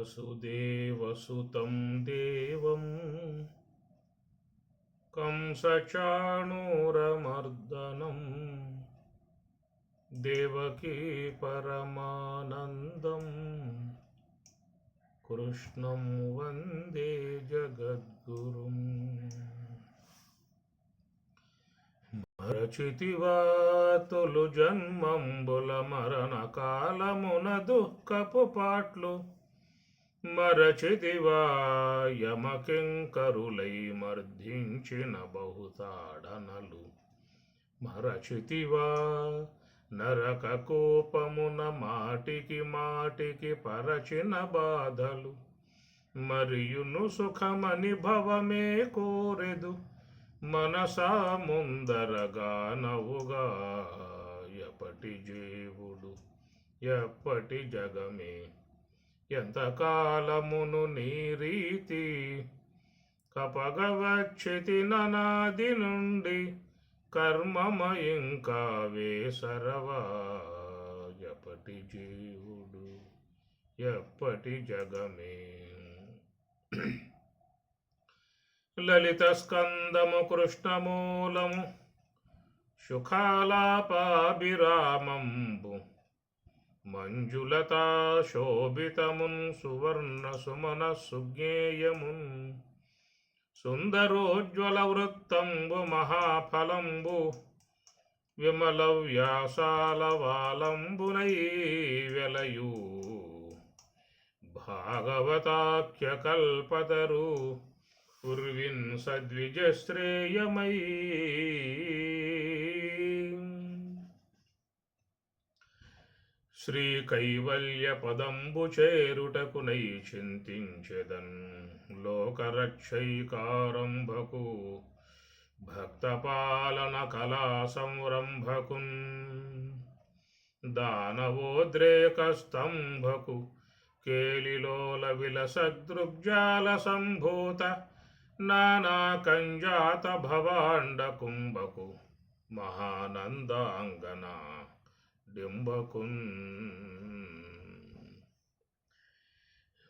వసుదేవసుతం దేవం కంసచాణూరమర్దనం దేవకీ పరమానందం కృష్ణం వందే జగద్గురుం. మరచితివా తొలు జన్మంబుల మరణ కాలమున దుఃఖపు పాట్లు, మరచితివా యమకింకరులై మర్ధించిన బహుతాడనలు, మరచితివా నరక కోపమున మాటికి మాటికి పరచిన బాధలు, మరియును సుఖమని భవమే కోరెదు మనసా ముందరగా నవ్వుగా. ఎప్పటి జీవుడు ఎప్పటి జగమే ఎంతకాలమును నీ రీతి, కపగవచ్చితి ననాది నుండి కర్మమ ఇంకా వేసరవా. ఎప్పటి జీవుడు ఎప్పటి జగమే. లలిత స్కందము కృష్ణమూలము సుఖాలాపాభిరామంబు, మంజులతా శోభితమున్ సువర్ణ సుమన సుజ్ఞేయమున్, సుందరోజ్వల వృత్తంబు మహాఫలంబు, విమల వ్యాసాల వాలంబునై వెలయు భాగవతాఖ్య కల్పతరు ఉర్విన్ సద్విజశ్రేయమై. శ్రీ కైవల్య పదంబు చేరుటకునై చింతించెదన్ లోకరక్షైకారంభకు, భక్తపాలన కళా సంరంభకున్, దానవోద్రేక స్తంభకు, కేలిలోల విలసదృగ్జాల సంభూత, నానా కంజాత భవాండ కుంభకు, మహానందాంగన డింబకున్.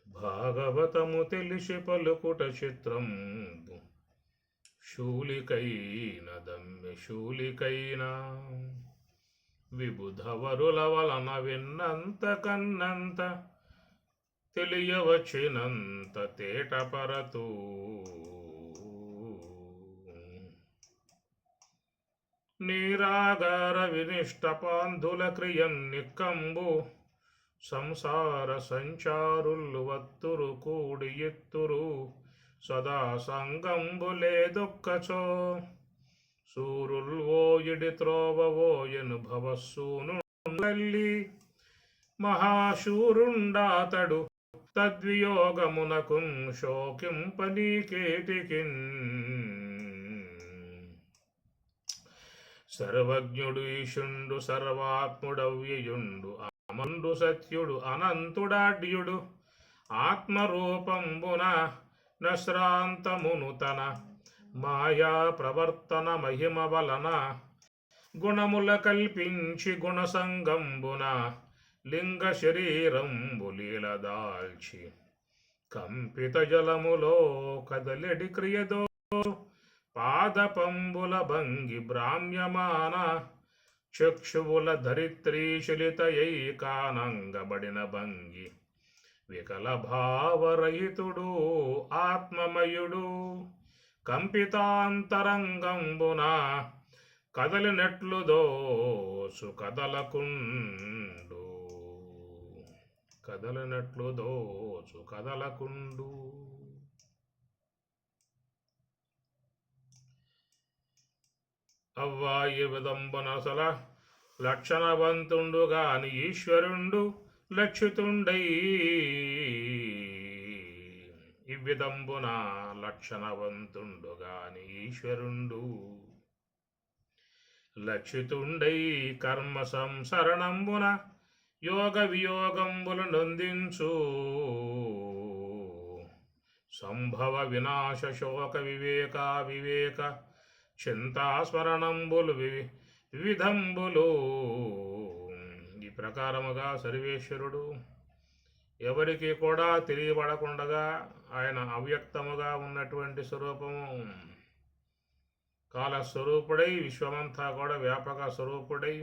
భాగవతము తెలిసి పలుకుట చిత్రంబు, శూలికైన దమ్మె శూలికైన, విబుధవరుల వలన విన్నంత కన్నంత, తెలియవచ్చినంత తేటపరతూ. నీరాగార వినిష్ట పాంధుల క్రియం నిక్కంబు, సంసార సంచారులు వత్తురు కూడి ఎత్తురు, సదా సంగంబు లేదొక్కచో. సూరుల్ ఓయిడి త్రోవవోయను భవస్సూను లల్లి, మహాశూరుండాతడు తద్వియోగమునకున్ శోకింపనీకేటికిన్. సర్వజ్ఞుడు ఈశుండు సర్వాత్ముడవ్యయుండు, అమండు సత్యుడు అనంతుడాడ్యుడు, ఆత్మరూపంబున నశ్రాంతమును తన మాయా ప్రవర్తన మహిమ వలన, గుణముల కల్పించి గుణసంగంబున లింగ శరీరంబు లీలదాల్చి, కంపిత జలములో కదలెడి క్రియదో పాదపంబుల భంగి భ్రామ్యమాన, చక్షువుల ధరిత్రీశలితయై కానంగబడిన భంగి, వికల భావరహితుడు ఆత్మమయుడు, కంపితాంతరంగంబున కదలినట్లు దోసు కదలకుండు, కదలినట్లు దోసు కదలకుండు. అవ్వాయి విదంబనసల లక్షణవంతుండుగాని ఈశ్వరుండు లక్షితుండై, ఇవ్విదంబున లక్షణవంతుండుగాని ఈశ్వరుండు లక్షితుండై, కర్మ సంసరణంబున యోగ వియోగంబుల నొందించు, సంభవ వినాశ శోక వివేకా వివేక చింతాస్మరణంబులు వివిధంబులు. ఈ ప్రకారముగా సర్వేశ్వరుడు ఎవరికి కూడా తెలియబడకుండగా ఆయన అవ్యక్తముగా ఉన్నటువంటి స్వరూపము, కాలస్వరూపుడై విశ్వమంతా కూడా వ్యాపక స్వరూపుడై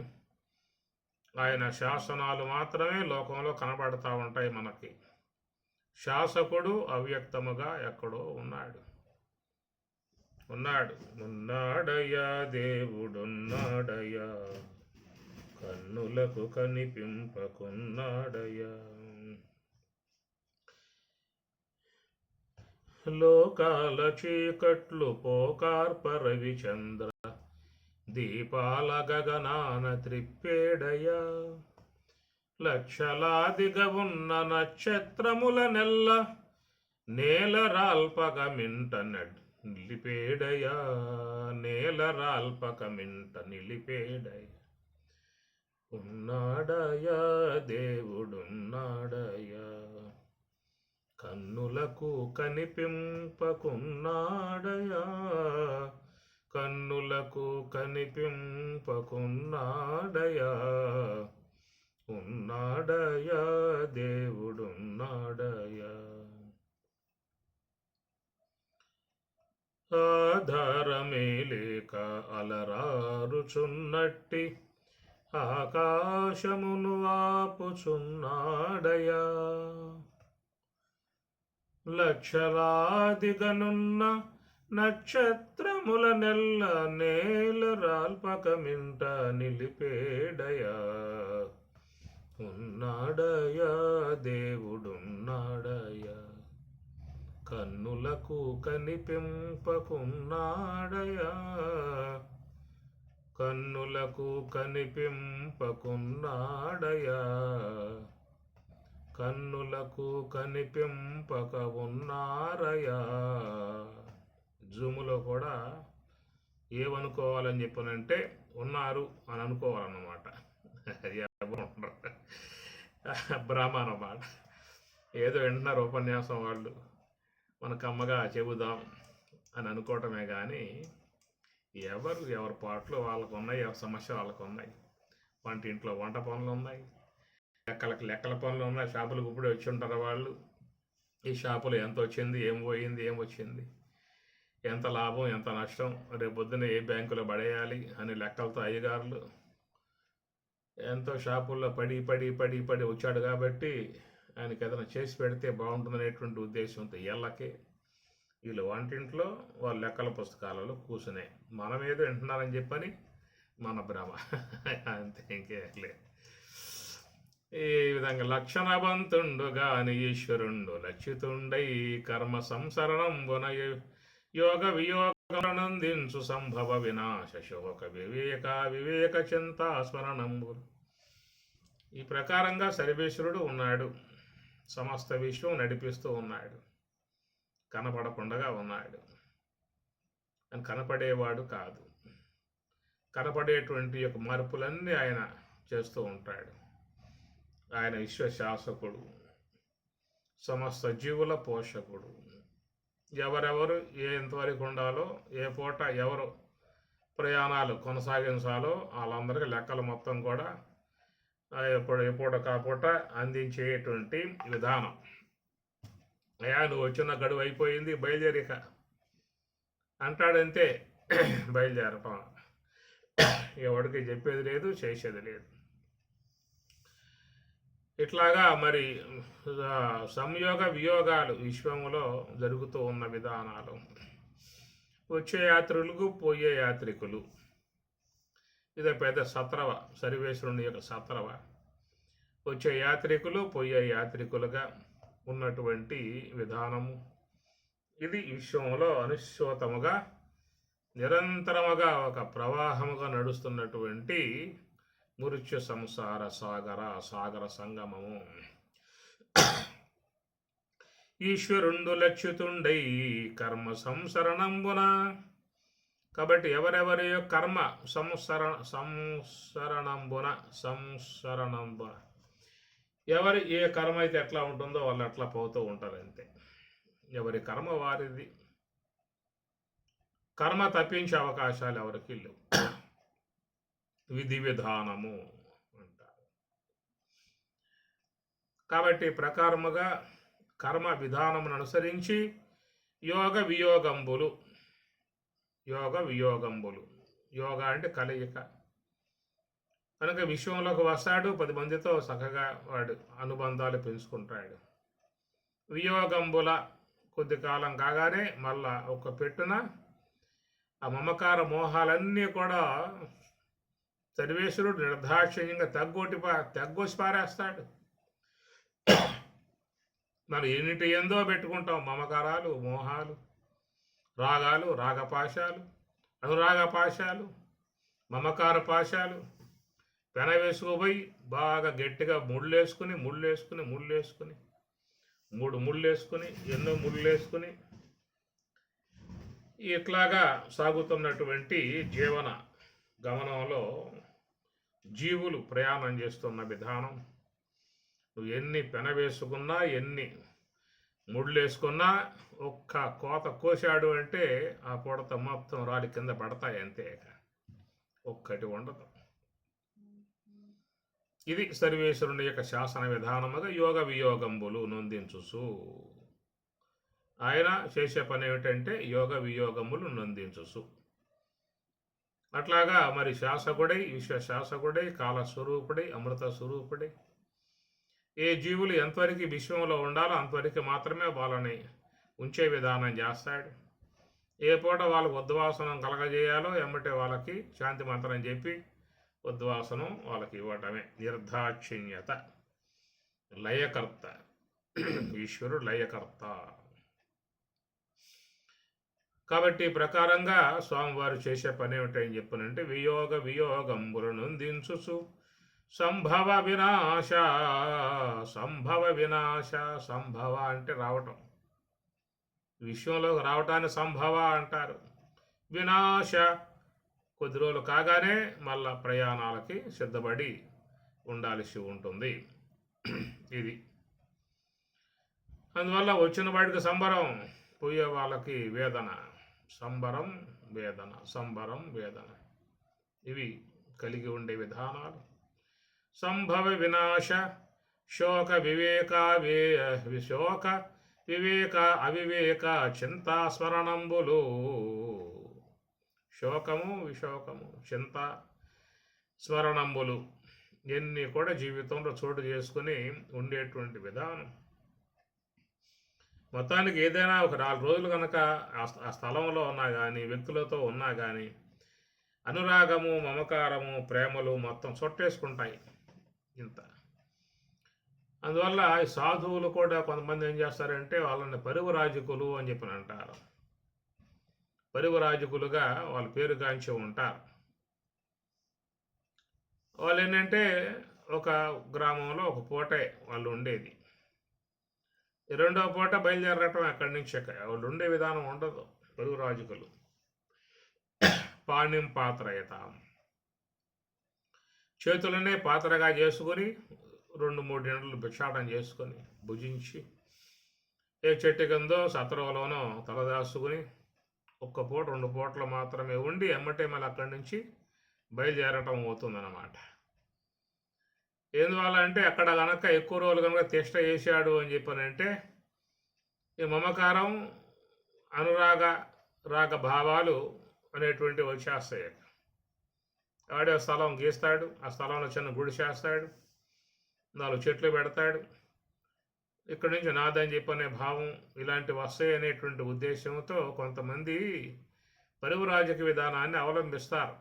ఆయన శాసనాలు మాత్రమే లోకంలో కనబడతా ఉంటాయి మనకి. శాసకుడు అవ్యక్తముగా ఎక్కడో ఉన్నాడు. ఉన్నాడయ్యా దేవుడున్నాడయ్యా, కన్నులకు కనిపింపకున్నాడయ్యా. లోకాల చీకట్లు పోకార్ప రవిచంద్ర, దీపాల గగనాన త్రిప్పేడయ్యా. లక్షలాదిగా ఉన్న నక్షత్రముల నెల్ల నేల రాల్పక మింట నిలిపేడయ్యా. నేల రాల్పక మింట నిలిపేడయ్యా. ఉన్నాడయ్యా దేవుడున్నాడయ్యా, కన్నులకు కనిపింపకున్నాడయ్యా. కన్నులకు కనిపింపకున్నాడయ్యా. ఉన్నాడయ్యా దేవుడున్నాడయ్యా. ఆధారమే లేక అలరారుచున్నట్టి ఆకాశమును ఆపుచున్నాడయ్యా. లక్షలాదిగనున్న నక్షత్రముల నెల్ల నేల రాల్పక మింట నిలిపేడయా. ఉన్నాడయా దేవుడున్నాడయా, కన్నులకు కనిపింపకున్నాడయా. కన్నులకు కనిపింపకున్నాడయా. కన్నులకు కనిపింపక ఉన్నారయా. జూములో కూడా ఏమనుకోవాలని చెప్పనంటే ఉన్నారు అని అనుకోవాలన్నమాట. బ్రాహ్మణ మాట ఏదో వింటున్నారు ఉపన్యాసం వాళ్ళు, మనకు అమ్మగా చెబుదాం అని అనుకోవటమే కానీ ఎవరి పాటలు వాళ్ళకు ఉన్నాయి, ఎవరి సమస్య వాళ్ళకు ఉన్నాయి. వంటింట్లో వంట పనులు ఉన్నాయి, లెక్కల పనులు ఉన్నాయి. షాపులకు ఇప్పుడే వచ్చి ఉంటారు వాళ్ళు. ఈ షాపులో ఎంత వచ్చింది, ఏం పోయింది, ఏం వచ్చింది, ఎంత లాభం, ఎంత నష్టం, రేపు పొద్దున్న ఏ బ్యాంకులో పడేయాలి అని లెక్కలతో అయ్యగారులు ఎంతో షాపుల్లో పడి పడి పడి పడి వచ్చాడు. కాబట్టి ఆయనకి ఏదైనా చేసి పెడితే బాగుంటుందనేటువంటి ఉద్దేశంతో ఎల్లకే వీళ్ళు వంటింట్లో వాళ్ళ లెక్కల పుస్తకాలలో కూర్చునే మనం ఏదో వింటున్నారని చెప్పని మన భ్రమ, అంతే, ఇంకేం లేదు. ఈ విధంగా లక్షణవంతుండుగా అని ఈశ్వరుండు లక్షితుండై కర్మ సంసరణంబున యోగ వియోగనందించు సంభవ వినాశ శోక వివేక చింతా స్మరణంబు. ఈ ప్రకారంగా సర్వేశ్వరుడు ఉన్నాడు, సమస్త విశ్వం నడిపిస్తూ ఉన్నాడు, కనపడకుండా ఉన్నాడు. అని కనపడేవాడు కాదు, కనపడేటువంటి యొక్క మార్పులన్నీ ఆయన చేస్తూ ఉంటాడు. ఆయన విశ్వశాసకుడు, సమస్త జీవుల పోషకుడు. ఎవరెవరు ఎంతవరకు ఉండాలో, ఏ పూట ఎవరు ప్రయాణాలు కొనసాగించాలో వాళ్ళందరికీ లెక్కలు మొత్తం కూడా ఏ పూట కాపూట అందించేటువంటి విధానం. అయ్యా నువ్వు వచ్చిన గడువు అయిపోయింది, బయలుదేరిక అంటాడంతే. బయలుదేరటం ఎవరికి చెప్పేది లేదు, చేసేది లేదు. ఇట్లాగా మరి సంయోగ వియోగాలు విశ్వములో జరుగుతూ ఉన్న విధానాలు. వచ్చే యాత్రికులకు పోయే యాత్రికులు, ఇదే పెద్ద సత్రవ, సర్వేశ్వరుని యొక్క సత్రవ. వచ్చే యాత్రికులు పోయే యాత్రికులుగా ఉన్నటువంటి విధానము ఇది విశ్వంలో అనుశ్వతముగా నిరంతరముగా ఒక ప్రవాహముగా నడుస్తున్నటువంటి మృత్యు సంసార సాగర సంగమము. ఈశ్వరుండు లక్షితుండై కర్మ సంసరణంబున. కాబట్టి ఎవరెవరి కర్మ సంసరణంబున ఎవరి ఏ కర్మ అయితే ఎట్లా ఉంటుందో వాళ్ళు అట్లా పోతూ ఉంటారు అంతే. ఎవరి కర్మ వారిది, కర్మ తప్పించే అవకాశాలు ఎవరికి లేవు. విధి విధానము అంటారు. కాబట్టి ప్రకారముగా కర్మ విధానమును అనుసరించి యోగ వియోగంబులు యోగ అంటే కలయిక. కనుక విశ్వంలోకి వస్తాడు, 10 మందితో చక్కగా వాడు అనుబంధాలు పెంచుకుంటాడు. వియోగంబుల కొద్ది కాలం కాగానే మళ్ళా ఒక పెట్టున ఆ మమకార మోహాలన్నీ కూడా సర్వేశ్వరుడు నిర్దాక్షిణ్యంగా తగ్గొచ్చి పారేస్తాడు. మనం ఎన్నిటి ఎందో పెట్టుకుంటాం, మమకారాలు, మోహాలు, రాగాలు, రాగపాశాలు, అనురాగపాశాలు, మమకార పాశాలు పెనవేసుకోపోయి బాగా గట్టిగా ముళ్ళేసుకుని ఎన్నో ముళ్ళేసుకుని ఇట్లాగా సాగుతున్నటువంటి జీవన గమనంలో జీవులు ప్రయాణం చేస్తున్న విధానం. నువ్వు ఎన్ని పెనవేసుకున్నా, ఎన్ని ముళ్ళేసుకున్నా, ఒక్క కోత కోసాడు అంటే ఆ పొడత మొత్తం రాలి కింద పడతాయి అంతే, ఒక్కటి ఉండదు. ఇది సర్వేశ్వరుని యొక్క శాసన విధానముగా యోగ వియోగంబులు నొందించుసు. ఆయన చేసే పని ఏమిటంటే యోగ వియోగములు నొందించుసు. అట్లాగా మరి శాసకుడై, విశ్వశాసకుడై, కాలస్వరూపుడై, అమృత స్వరూపుడై ఏ జీవులు ఎంతవరకు విశ్వంలో ఉండాలో అంతవరకు మాత్రమే వాళ్ళని ఉంచే విధానం చేస్తాడు. ఏ పూట వాళ్ళకు ఉద్వాసనం కలగజేయాలో ఎమ్మటే వాళ్ళకి శాంతి మంత్రం చెప్పి ఉద్వాసనం వాళ్ళకి ఇవ్వటమే. నిర్దాక్షిణ్యత, లయకర్త, ఈశ్వరుడు లయకర్త. కాబట్టి ప్రకారంగా స్వామివారు చేసే పని ఏమిటని చెప్పనంటే వియోగంబులను నొందించుచు సంభవ వినాశ. సంభవ అంటే రావటం, విశ్వంలోకి రావటాన్ని సంభవ అంటారు. వినాశ కొద్ది రోజులు కాగానే మళ్ళా ప్రయాణాలకి సిద్ధపడి ఉండాల్సి ఉంటుంది. ఇది అందువల్ల వచ్చిన వాడికి సంబరం, పోయే వాళ్ళకి వేదన. సంబరం వేదన ఇవి కలిగి ఉండే విధానాలు. సంభవ వినాశ శోక వివేక అవివేక చింతా స్మరణంబులు. శోకము, విశోకము, చింత, స్మరణంబులు ఎన్ని కూడా జీవితంలో చోటు చేసుకుని ఉండేటువంటి విధానం. మొత్తానికి ఏదైనా ఒక 4 రోజులు కనుక ఆ స్థలంలో ఉన్నా కానీ, వ్యక్తులతో ఉన్నా కానీ అనురాగము, మమకారము, ప్రేమలు మొత్తం చొట్టేసుకుంటాయి ఇంత. అందువల్ల ఈ సాధువులు కూడా కొంతమంది ఏం చేస్తారంటే వాళ్ళని పరివరాజకులు అని చెప్పి అంటారు. పరివరాజకులుగా వాళ్ళ పేరుగాంచి ఉంటారు. వాళ్ళు ఏంటంటే ఒక గ్రామంలో ఒక పూటే వాళ్ళు ఉండేది, రెండవ పూట బయలుదేరటం అక్కడి నుంచి. వాళ్ళు ఉండే విధానం ఉండదు. పరివరాజకులు పాణిం పాత్రయతాం, చేతులనే పాత్రగా చేసుకొని 2-3 గంటలు భిక్షాటం చేసుకొని భుజించి ఏ చెట్టు కిందో సత్రంలోనో తలదాసుకుని 1 పూట 2 పూటలు మాత్రమే ఉండి ఎమ్మటే మళ్ళీ అక్కడి నుంచి బయలుదేరటం అవుతుందన్నమాట. ఎందువల్ల అంటే అక్కడ కనుక ఎక్కువ రోజులు కనుక తిష్ట వేసాడు అని చెప్పానంటే ఈ మమకారం, రాగ భావాలు అనేటువంటివి వచ్చేస్తాయి. వాడే స్థలం గీస్తాడు, ఆ స్థలంలో చిన్న గుడి చేస్తాడు, 4 చెట్లు పెడతాడు, ఇక్కడి నుంచి నాదని చెప్పనే భావం ఇలాంటి వస్తాయి అనేటువంటి ఉద్దేశంతో కొంతమంది పరివరాజక విధానాన్ని అవలంబిస్తారు.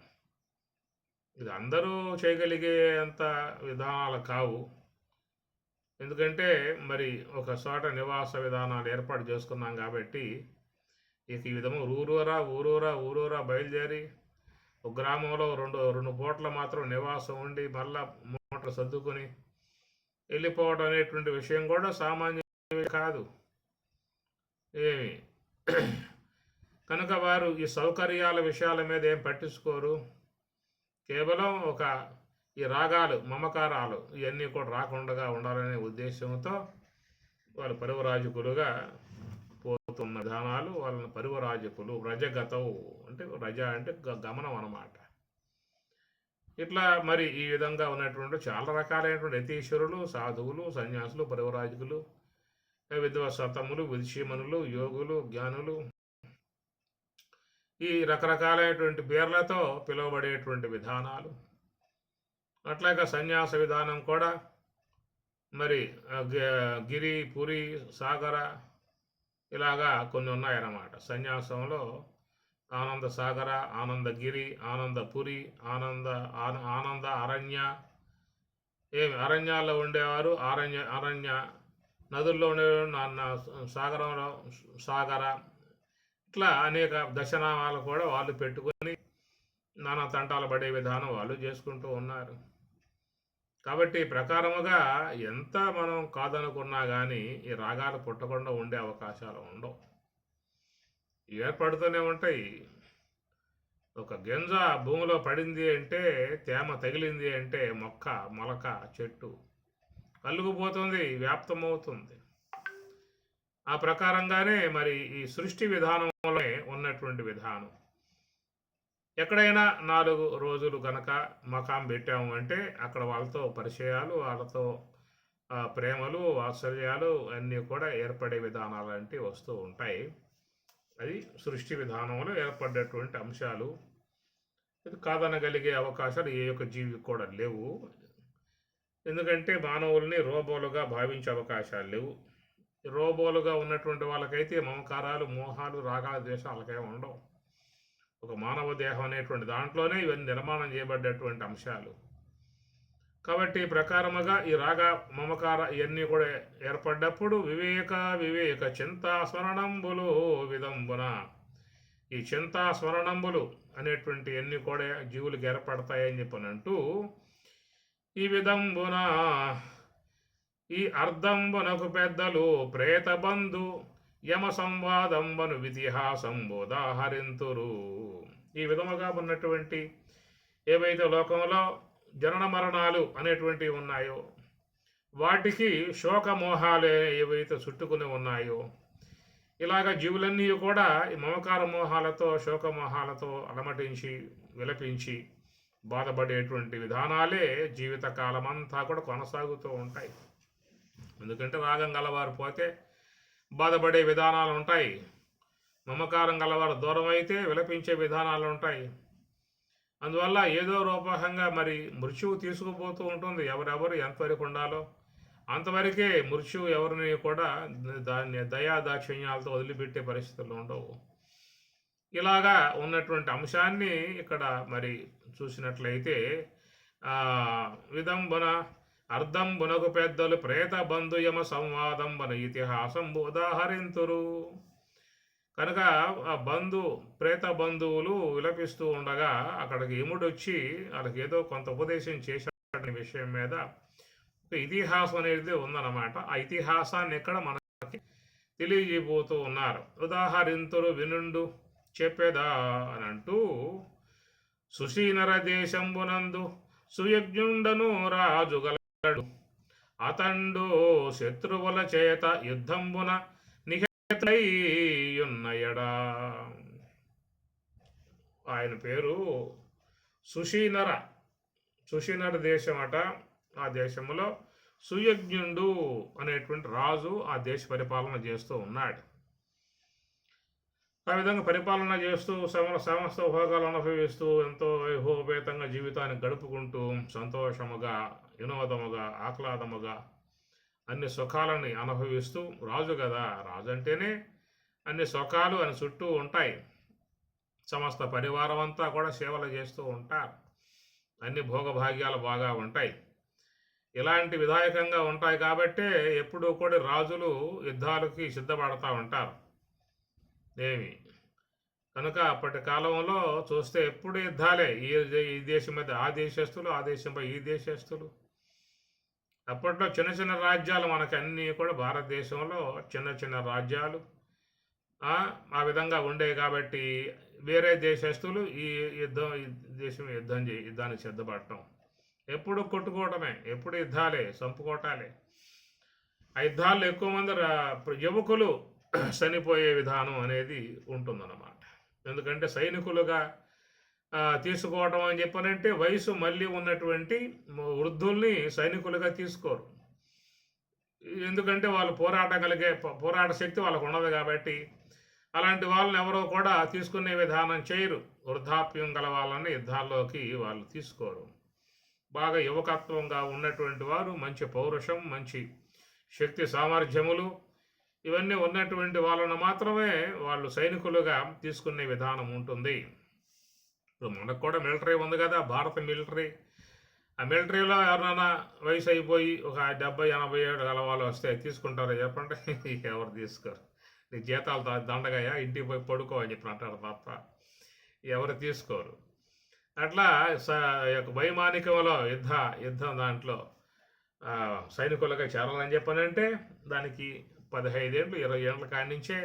ఇది అందరూ చేయగలిగేంత విధానాలు కావు. ఎందుకంటే మరి ఒక చోట నివాస విధానాలు ఏర్పాటు చేసుకున్నాం కాబట్టి ఇక ఈ విధము ఊరూరా బయలుదేరి ఒక గ్రామంలో 2 పూటలు మాత్రం నివాసం ఉండి మళ్ళా మూటలు సర్దుకొని వెళ్ళిపోవడం అనేటువంటి విషయం కూడా సామాన్య కాదు ఏమి. కనుక వారు ఈ సౌకర్యాల విషయాల మీద ఏం పట్టించుకోరు. కేవలం ఈ రాగాలు, మమకారాలు ఇవన్నీ కూడా రాకుండా ఉండాలనే ఉద్దేశంతో వాళ్ళు పరివరాజకులుగా పోతున్న విధానాలు. వాళ్ళని పరివరాజకులు, రజగతవు అంటే రజ అంటే గమనం అన్నమాట. ఇట్లా మరి ఈ విధంగా ఉన్నటువంటి చాలా రకాలైనటువంటి యతీశ్వరులు, సాధువులు, సన్యాసులు, పరివరాజకులు, విద్వత్సతములు, విదుషీమణులు, యోగులు, జ్ఞానులు, ఈ రకరకాలైనటువంటి పేర్లతో పిలువబడేటువంటి విధానాలు. అట్లాగే సన్యాస విధానం కూడా మరి గిరి, పురి, సాగర ఇలాగా కొన్ని ఉన్నాయన్నమాట. సన్యాసంలో ఆనంద సాగర, ఆనందగిరి, ఆనందపురి, ఆనంద అరణ్య, అరణ్యాల్లో ఉండేవారు అరణ్య, నదుల్లో ఉండేవారు సాగరంలో సాగర, ఇట్లా అనేక దశనామాలు కూడా వాళ్ళు పెట్టుకొని నానా తంటాలు పడే విధానం వాళ్ళు చేసుకుంటూ ఉన్నారు. కాబట్టి ప్రకారముగా ఎంత మనం కాదనుకున్నా కానీ ఈ రాగాలు పుట్టకుండా ఉండే అవకాశాలు ఉండవు, ఏర్పడుతూనే ఉంటాయి. ఒక గింజ భూమిలో పడింది అంటే, తేమ తగిలింది అంటే మొక్క, మొలక, చెట్టు కలుగుపోతుంది, వ్యాప్తమవుతుంది. ఆ ప్రకారంగానే మరి ఈ సృష్టి విధానంలో ఉన్నటువంటి విధానం. ఎక్కడైనా 4 రోజులు కనుక మకాం పెట్టాము అంటే అక్కడ వాళ్ళతో పరిచయాలు, వాళ్ళతో ప్రేమలు, వాత్సల్యాలు అన్నీ కూడా ఏర్పడే విధానాలు లాంటివి వస్తూ ఉంటాయి. అది సృష్టి విధానంలో ఏర్పడేటువంటి అంశాలు. ఇది కాదనగలిగే అవకాశాలు ఏ యొక్క జీవికి కూడా లేవు. ఎందుకంటే మానవుల్ని రోబోలుగా భావించే అవకాశాలు లేవు. రోబోలుగా ఉన్నటువంటి వాళ్ళకైతే మమకారాలు, మోహాలు, రాగాల ద్వేషాలకే ఉండవు. ఒక మానవ దేహం అనేటువంటి దాంట్లోనే ఇవన్నీ నిర్మాణం చేయబడ్డటువంటి అంశాలు. కాబట్టి ప్రకారముగా ఈ రాగ, మమకార ఇవన్నీ కూడా ఏర్పడ్డప్పుడు వివేక చింతా స్మరణంబులు విధంబున, ఈ చింతా స్మరణంబులు అనేటువంటి అన్నీ కూడా జీవులకు ఏర్పడతాయని చెప్పనంటూ ఈ విధంబున ఈ అర్ధంబునకు పెద్దలు ప్రేతబంధు యమ సంవాదంబను వితిహాసంబోదాహరింతురు. ఈ విధముగా ఉన్నటువంటి ఏవైతే లోకంలో జనన మరణాలు అనేటువంటివి ఉన్నాయో, వాటికి శోకమోహాలే ఏవైతే చుట్టుకుని ఉన్నాయో, ఇలాగ జీవులన్నీ కూడా ఈ మమకార మోహాలతో, శోకమోహాలతో అలమటించి, విలపించి బాధపడేటువంటి విధానాలే జీవితకాలం అంతా కూడా కొనసాగుతూ ఉంటాయి. ఎందుకంటే రాగం గలవారు పోతే బాధపడే విధానాలు ఉంటాయి, మమకారం గలవారు దూరం అయితే విలపించే విధానాలు ఉంటాయి. అందువల్ల ఏదో రూపకంగా మరి మృత్యువు తీసుకుపోతూ ఉంటుంది. ఎవరెవరు ఎంతవరకు ఉండాలో అంతవరకే మృత్యువు ఎవరిని కూడా దాన్ని దయాదాక్షిణ్యాలతో వదిలిపెట్టే పరిస్థితులు ఉండవు. ఇలాగా ఉన్నటువంటి అంశాన్ని ఇక్కడ మరి చూసినట్లయితే విదంబున అర్ధంబునకు పెద్దలు ప్రేత బంధుయమ సంవాదంబన ఇతిహాసం ఉదాహరింతురు. కనుక ఆ ప్రేత బంధువులు విలపిస్తూ ఉండగా అక్కడికి యముడు వచ్చి వాళ్ళకి ఏదో కొంత ఉపదేశం చేశాడనే విషయం మీద ఒక ఇతిహాసం అనేది ఉందన్నమాట. ఆ ఇతిహాసాన్ని ఇక్కడ మనకి తెలియజేయబోతూ ఉన్నారు. ఉదాహరింతురు వినుండు చెప్పేదా అని అంటూ, సుశీనర దేశంబునందు సుయజ్ఞుండను రాజుగలడు, అతండు శత్రువుల చేత యుద్ధంబున నిహతుడైయున్నయడా. ఆయన పేరు సుశీనర దేశం అట. ఆ దేశంలో సుయజ్ఞుండు అనేటువంటి రాజు ఆ దేశ పరిపాలన చేస్తూ ఉన్నాడు. ఆ విధంగా పరిపాలన చేస్తూ సమస్త భోగాలు అనుభవిస్తూ ఎంతో వైభవపేతంగా జీవితాన్ని గడుపుకుంటూ సంతోషముగా, వినోదముగా, ఆహ్లాదముగా అన్ని సుఖాలని అనుభవిస్తూ, రాజు కదా, రాజు అంటేనే అన్ని సుఖాలు అని చుట్టూ ఉంటాయి. సమస్త పరివారం అంతా కూడా సేవలు చేస్తూ ఉంటారు. అన్ని భోగభాగ్యాలు బాగా ఉంటాయి. ఇలాంటి విధాయకంగా ఉంటాయి కాబట్టే ఎప్పుడూ కూడా రాజులు యుద్ధాలకి సిద్ధపడతా ఉంటారు. కనుక అప్పటి కాలంలో చూస్తే ఎప్పుడు యుద్ధాలే. ఈ దేశం మీద ఆ దేశస్తులు, ఆ దేశంపై ఈ దేశస్తులు. అప్పట్లో చిన్న చిన్న రాజ్యాలు మనకి అన్నీ కూడా భారతదేశంలో చిన్న చిన్న రాజ్యాలు ఆ విధంగా ఉండేవి కాబట్టి వేరే దేశస్తులు ఈ యుద్ధానికి సిద్ధపడటం, ఎప్పుడు కొట్టుకోవడమే, ఎప్పుడు యుద్ధాలే, చంపుకోవటాలే. ఆ యుద్ధాల్లో ఎక్కువ మంది యువకులు చనిపోయే విధానం అనేది ఉంటుందన్నమాట. ఎందుకంటే సైనికులుగా తీసుకోవడం అని చెప్పనంటే వయసు మళ్ళీ ఉన్నటువంటి వృద్ధుల్ని సైనికులుగా తీసుకోరు. ఎందుకంటే వాళ్ళు పోరాట శక్తి వాళ్ళకు ఉండదు కాబట్టి అలాంటి వాళ్ళని ఎవరో కూడా తీసుకునే విధానం చేయరు. వృద్ధాప్యం గల వాళ్ళని యుద్ధాల్లోకి వాళ్ళు తీసుకోరు. బాగా యువకత్వంగా ఉన్నటువంటి వారు, మంచి పౌరుషం, మంచి శక్తి సామర్థ్యములు ఇవన్నీ ఉన్నటువంటి వాళ్ళను మాత్రమే వాళ్ళు సైనికులుగా తీసుకునే విధానం ఉంటుంది. ఇప్పుడు మనకు కూడా మిలిటరీ ఉంది కదా, భారత మిలిటరీ. ఆ మిలిటరీలో ఎవరైనా వయసు అయిపోయి ఒక 70-80 ఏళ్ళు గల వాళ్ళు వస్తే తీసుకుంటారో చెప్పండి? ఎవరు తీసుకోరు. నీ జీతాలు దండగాయ, ఇంటికి పోయి పడుకో అని చెప్పి అంటారు తప్ప ఎవరు తీసుకోరు. అట్లా వైమానికంలో యుద్ధం దాంట్లో సైనికులుగా చేరాలని చెప్పనంటే దానికి 15 ఏళ్ళు 20 ఏళ్ళ కాడి నుంచే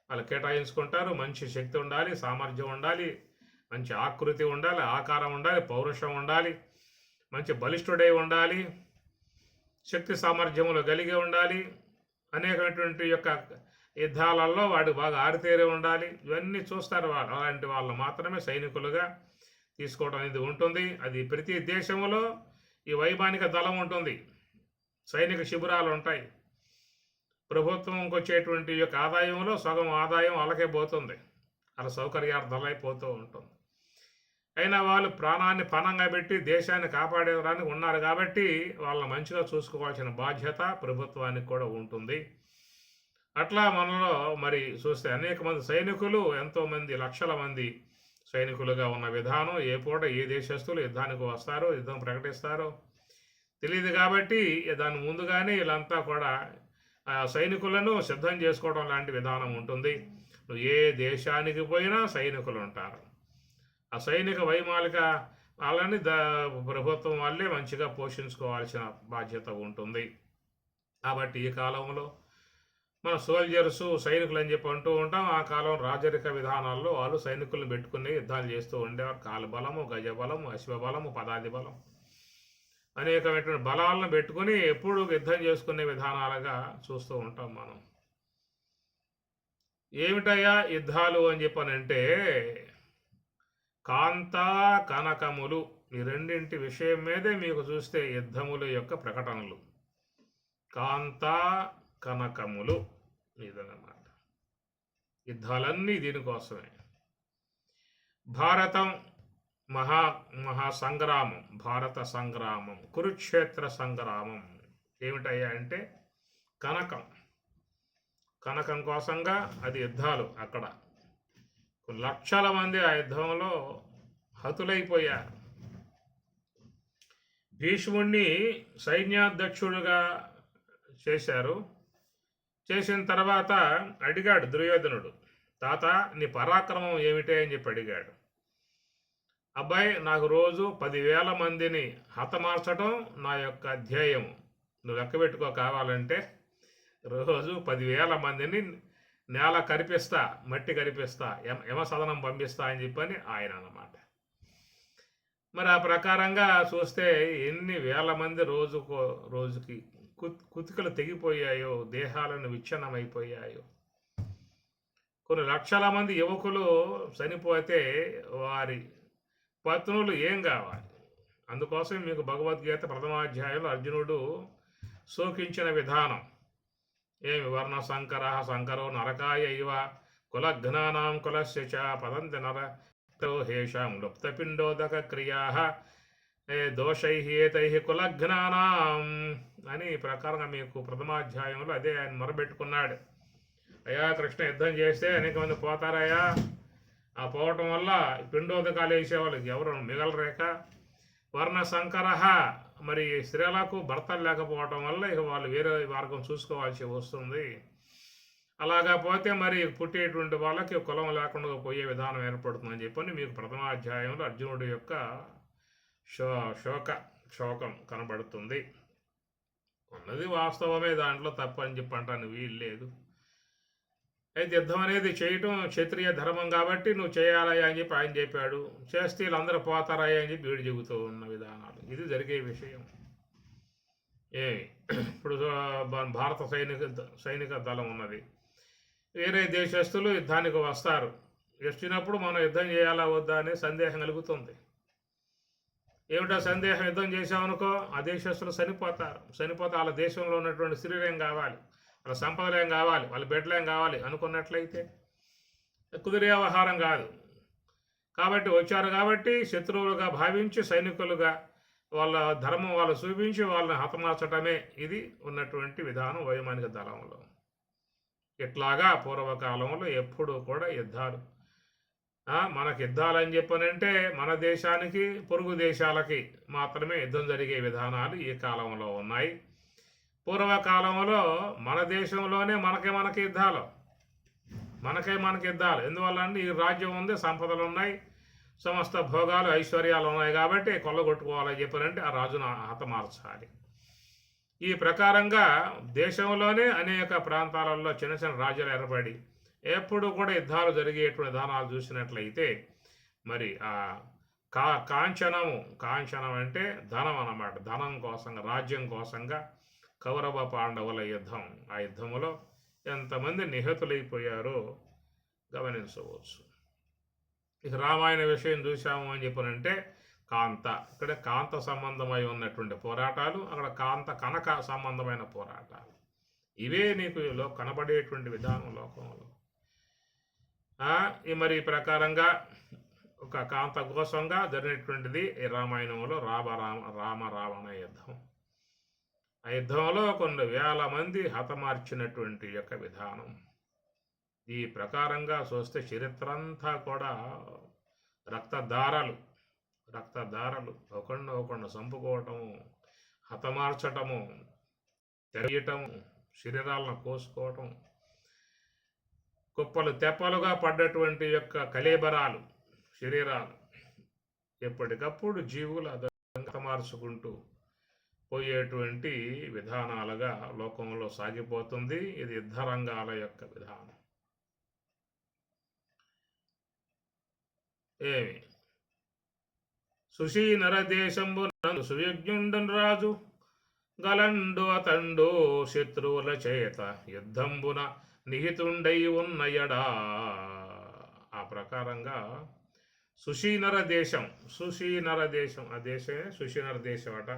వాళ్ళు కేటాయించుకుంటారు. మంచి శక్తి ఉండాలి, సామర్థ్యం ఉండాలి, మంచి ఆకృతి ఉండాలి, ఆకారం ఉండాలి, పౌరుషం ఉండాలి, మంచి బలిష్ఠుడై ఉండాలి, శక్తి సామర్థ్యములు కలిగి ఉండాలి, అనేకమైనటువంటి యొక్క యుద్ధాలలో వాడు బాగా ఆరితేరి ఉండాలి. ఇవన్నీ చూస్తారు వాళ్ళు. అలాంటి వాళ్ళు మాత్రమే సైనికులుగా తీసుకోవడం అనేది ఉంటుంది. అది ప్రతి దేశంలో ఈ వైమానిక దళం ఉంటుంది, సైనిక శిబిరాలు ఉంటాయి. ప్రభుత్వంకి వచ్చేటువంటి యొక్క ఆదాయంలో సగం ఆదాయం వాళ్ళకే పోతుంది, వాళ్ళ సౌకర్యార్థాలైపోతూ ఉంటుంది. అయినా వాళ్ళు ప్రాణాన్ని పణంగా పెట్టి దేశాన్ని కాపాడేదానికి ఉన్నారు కాబట్టి వాళ్ళని మంచిగా చూసుకోవాల్సిన బాధ్యత ప్రభుత్వానికి కూడా ఉంటుంది. అట్లా మనలో మరి చూస్తే అనేక మంది సైనికులు, ఎంతోమంది లక్షల మంది సైనికులుగా ఉన్న విధానం, ఏ పూట ఏ దేశస్తులు యుద్ధానికి వస్తారో, యుద్ధం ప్రకటిస్తారో తెలియదు కాబట్టి దాని ముందుగానే వీళ్ళంతా కూడా సైనికులను సిద్ధం చేసుకోవడం లాంటి విధానం ఉంటుంది. నువ్వు ఏ దేశానికి పోయినా సైనికులు ఉంటారు. ఆ సైనిక వైమానిక వాళ్ళని ప్రభుత్వం వాళ్ళే మంచిగా పోషించుకోవాల్సిన బాధ్యత ఉంటుంది. కాబట్టి ఈ కాలంలో మన సోల్జర్స్ సైనికులు అని చెప్పి అంటూ ఉంటాం. ఆ కాలం రాజరిక విధానాల్లో వాళ్ళు సైనికులను పెట్టుకుని యుద్ధాలు చేస్తూ ఉండేవారు. కాలబలము, గజబలము, అశ్వబలము, పదాది బలం అనేకమైనటువంటి బలాలను పెట్టుకుని ఎప్పుడు యుద్ధం చేసుకునే విధానాలుగా చూస్తూ ఉంటాం మనం. ఏమిటయ్యా యుద్ధాలు అని చెప్పనంటే కాంతా కనకములు, ఈ రెండింటి విషయం మీదే మీకు చూస్తే యుద్ధముల యొక్క ప్రకటనలు. కాంతా కనకములు ఇదన్నమాట. యుద్ధాలన్నీ దీనికోసమే. భారతం మహాసంగ్రామం, భారత సంగ్రామం, కురుక్షేత్ర సంగ్రామం ఏమిటయ్యా అంటే కనకం కోసంగా అది యుద్ధాలు. అక్కడ లక్షల మంది ఆ యుద్ధంలో హతులైపోయారు. భీష్ముడిని సైన్యాధ్యక్షుడిగా చేశారు. చేసిన తర్వాత అడిగాడు దుర్యోధనుడు, తాత నీ పరాక్రమం ఏమిటే అని చెప్పి అడిగాడు. అబ్బాయి, నాకు రోజు 10,000 మందిని హతమార్చడం నా యొక్క ధ్యేయం. నువ్వు లెక్క పెట్టుకో, కావాలంటే రోజు 10,000 మందిని నేల కరిపిస్తా, మట్టి కరిపిస్తా, యమసదనం పంపిస్తా అని చెప్పని ఆయన అన్నమాట. మరి ఆ ప్రకారంగా చూస్తే ఎన్ని వేల మంది రోజుకి కుతికలు తెగిపోయాయో, దేహాలను విచ్ఛిన్నమైపోయాయో. కొన్ని లక్షల మంది యువకులు చనిపోతే వారి పత్నులు ఏం కావాలి? అందుకోసం మీకు భగవద్గీత ప్రథమాధ్యాయంలో అర్జునుడు శోకించిన విధానం ఏమి, వర్ణ సంకరో నరకాయ ఇవ కులఘ్నానాం కులస్య చ పదంతి నరహేషాం లుప్తపిండోదక క్రియా దోషై ఏతై కులఘ్నానాం అని ప్రకారంగా మీకు ప్రథమాధ్యాయంలో అదే ఆయన మొరబెట్టుకున్నాడు. అయ్యా కృష్ణ, యుద్ధం చేస్తే అనేక మంది పోతారయ్యా. ఆ పోవటం వల్ల పిండోదకాలు వేసేవాళ్ళకి ఎవరు మిగలరేక, వర్ణ సంకర, మరి స్త్రీలకు భర్తలు లేకపోవటం వల్ల ఇక వాళ్ళు వేరే మార్గం చూసుకోవాల్సి వస్తుంది. అలాగా పోతే మరి పుట్టేటువంటి వాళ్ళకి కులం లేకుండా పోయే విధానం ఏర్పడుతుందని చెప్పని మీకు ప్రథమాధ్యాయంలో అర్జునుడి యొక్క శోకం కనబడుతుంది. ఉన్నది వాస్తవమే, దాంట్లో తప్పని చెప్పి అంటాను వీలు లేదు. అయితే యుద్ధం అనేది చేయటం క్షత్రియ ధర్మం కాబట్టి నువ్వు చేయాలయ్యా అని చెప్పి ఆయన చెప్పాడు. చేస్తే వీళ్ళందరూ పోతారయ్యా అని చెప్పి వీడు చెబుతూ ఉన్న విధానాలు, ఇది జరిగే విషయం. ఇప్పుడు భారత సైనిక దళం ఉన్నది. వేరే దేశస్తులు యుద్ధానికి వస్తారు. వచ్చినప్పుడు మనం యుద్ధం చేయాలా వద్దా అనే సందేహం కలుగుతుంది. ఏమిటో సందేహం, యుద్ధం చేసామనుకో ఆ దేశస్తులు చనిపోతే వాళ్ళ దేశంలో ఉన్నటువంటి స్త్రీలేం కావాలి, వాళ్ళ సంపదలేం కావాలి, వాళ్ళ బిడ్డలేం కావాలి అనుకున్నట్లయితే కుదిరే వ్యవహారం కాదు. కాబట్టి వచ్చారు కాబట్టి శత్రువులుగా భావించి సైనికులుగా వాళ్ళ ధర్మం వాళ్ళు చూపించి వాళ్ళని హతమార్చటమే ఇది ఉన్నటువంటి విధానం వైమానిక దళంలో. ఇట్లాగా పూర్వకాలంలో ఎప్పుడూ కూడా యుద్ధాలు, మనకి యుద్ధాలని చెప్పనంటే మన దేశానికి పొరుగు దేశాలకి మాత్రమే యుద్ధం జరిగే విధానాలు ఈ కాలంలో ఉన్నాయి. పూర్వకాలంలో మన దేశంలోనే మనకి యుద్ధాలు, మనకి యుద్ధాలు. ఎందువల్ల అంటే ఈ రాజ్యం ఉంది, సంపదలు ఉన్నాయి, సమస్త భోగాలు ఐశ్వర్యాలు ఉన్నాయి కాబట్టి కొల్లగొట్టుకోవాలని చెప్పనంటే ఆ రాజును హతమార్చాలి. ఈ ప్రకారంగా దేశంలోనే అనేక ప్రాంతాలలో చిన్న చిన్న రాజ్యాలు ఏర్పడి ఎప్పుడు కూడా యుద్ధాలు జరిగేటువంటి విధానాలు చూసినట్లయితే మరి ఆ కాంచనం అంటే ధనం అన్నమాట. ధనం కోసంగా, రాజ్యం కోసంగా కౌరవ పాండవుల యుద్ధం. ఆ యుద్ధంలో ఎంతమంది నిహతులైపోయారో గమనించవచ్చు. ఇక రామాయణ విషయం చూసాము అని చెప్పనంటే ఇక్కడ కాంత సంబంధమై ఉన్నటువంటి పోరాటాలు, అక్కడ కనక సంబంధమైన పోరాటాలు, ఇవే నీకు కనబడేటువంటి విధానం లోకంలో. మరి ఈ ప్రకారంగా ఒక కాంత కోసంగా జరిగినటువంటిది ఈ రామాయణంలో రావణ యుద్ధం. ఆ యుద్ధంలో కొన్ని వేల మంది హతమార్చినటువంటి యొక్క విధానం. ఈ ప్రకారంగా చూస్తే చరిత్ర అంతా కూడా రక్తధారలు ఒకరిని చంపుకోవటము, హతమార్చటము, తెరయటము, శరీరాలను కోసుకోవటం, కుప్పలు తెప్పలుగా పడ్డటువంటి యొక్క కళేబరాలు, శరీరాలు ఎప్పటికప్పుడు జీవులు హతమార్చుకుంటూ పోయేటువంటి విధానాలుగా లోకంలో సాగిపోతుంది. ఇది యుద్ధ రంగాల యొక్క విధానం. ఏమి సుషీనర దేశంబున సుయజ్ఞుండన్ రాజు గలండు అతండు శత్రువుల చేత యుద్ధంబున నిహితుండై ఉన్నయడా. ఆ ప్రకారంగా సుషీనర దేశం ఆ దేశమే సుషీనర దేశం అట.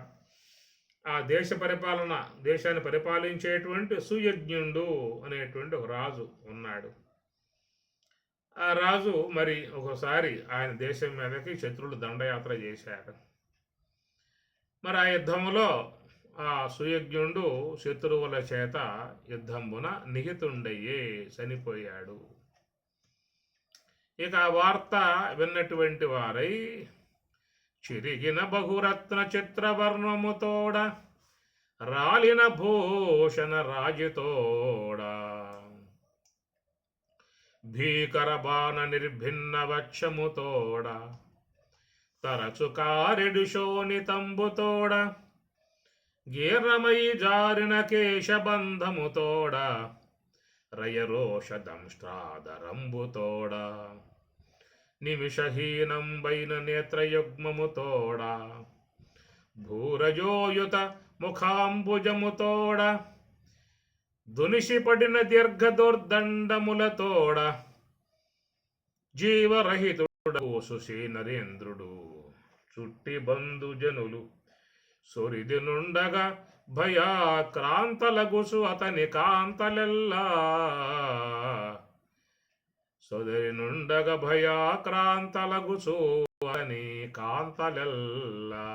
ఆ దేశాన్ని పరిపాలించేటువంటి సుయజ్ఞుండు అనేటువంటి ఒక రాజు ఉన్నాడు. ఆ రాజు మరి ఒకసారి ఆయన దేశం మీదకి శత్రువులు దండయాత్ర చేశాడు. మరి ఆ యుద్ధంలో ఆ సుయజ్ఞుడు శత్రువుల చేత యుద్ధంబున నిహితుండయ్యే చనిపోయాడు. ఇక ఆ వార్త విన్నటువంటి వారై చిరిగిన బహురత్న చిత్రవర్ణముతోడ రాలిన భూషణ రాజుతోడ భీకర బాణ నిర్భిన్న వక్షముతోడ తరచు కారెడు శోణితంబుతోడ గీర్రమై జారిన కేశబంధముతోడ రయరోష దంష్ట్రాదరంబుతోడ నిమిషహీనంబైన నేత్రయుగ్మముతోడ భూరజోయుత ముఖాంబుజముతోడ దునిషిపడిన దీర్ఘదుర్దండములతోడ జీవరహితుడు సుషీనరేంద్రుడు చుట్టి బంధుజనులు సొరిది నుండగా భయాక్రాంతలగుసు అతని కాంతలెల్లా సొదరి నుండగా భయాక్రాంతలగుసు అతని కాంతలెల్లా.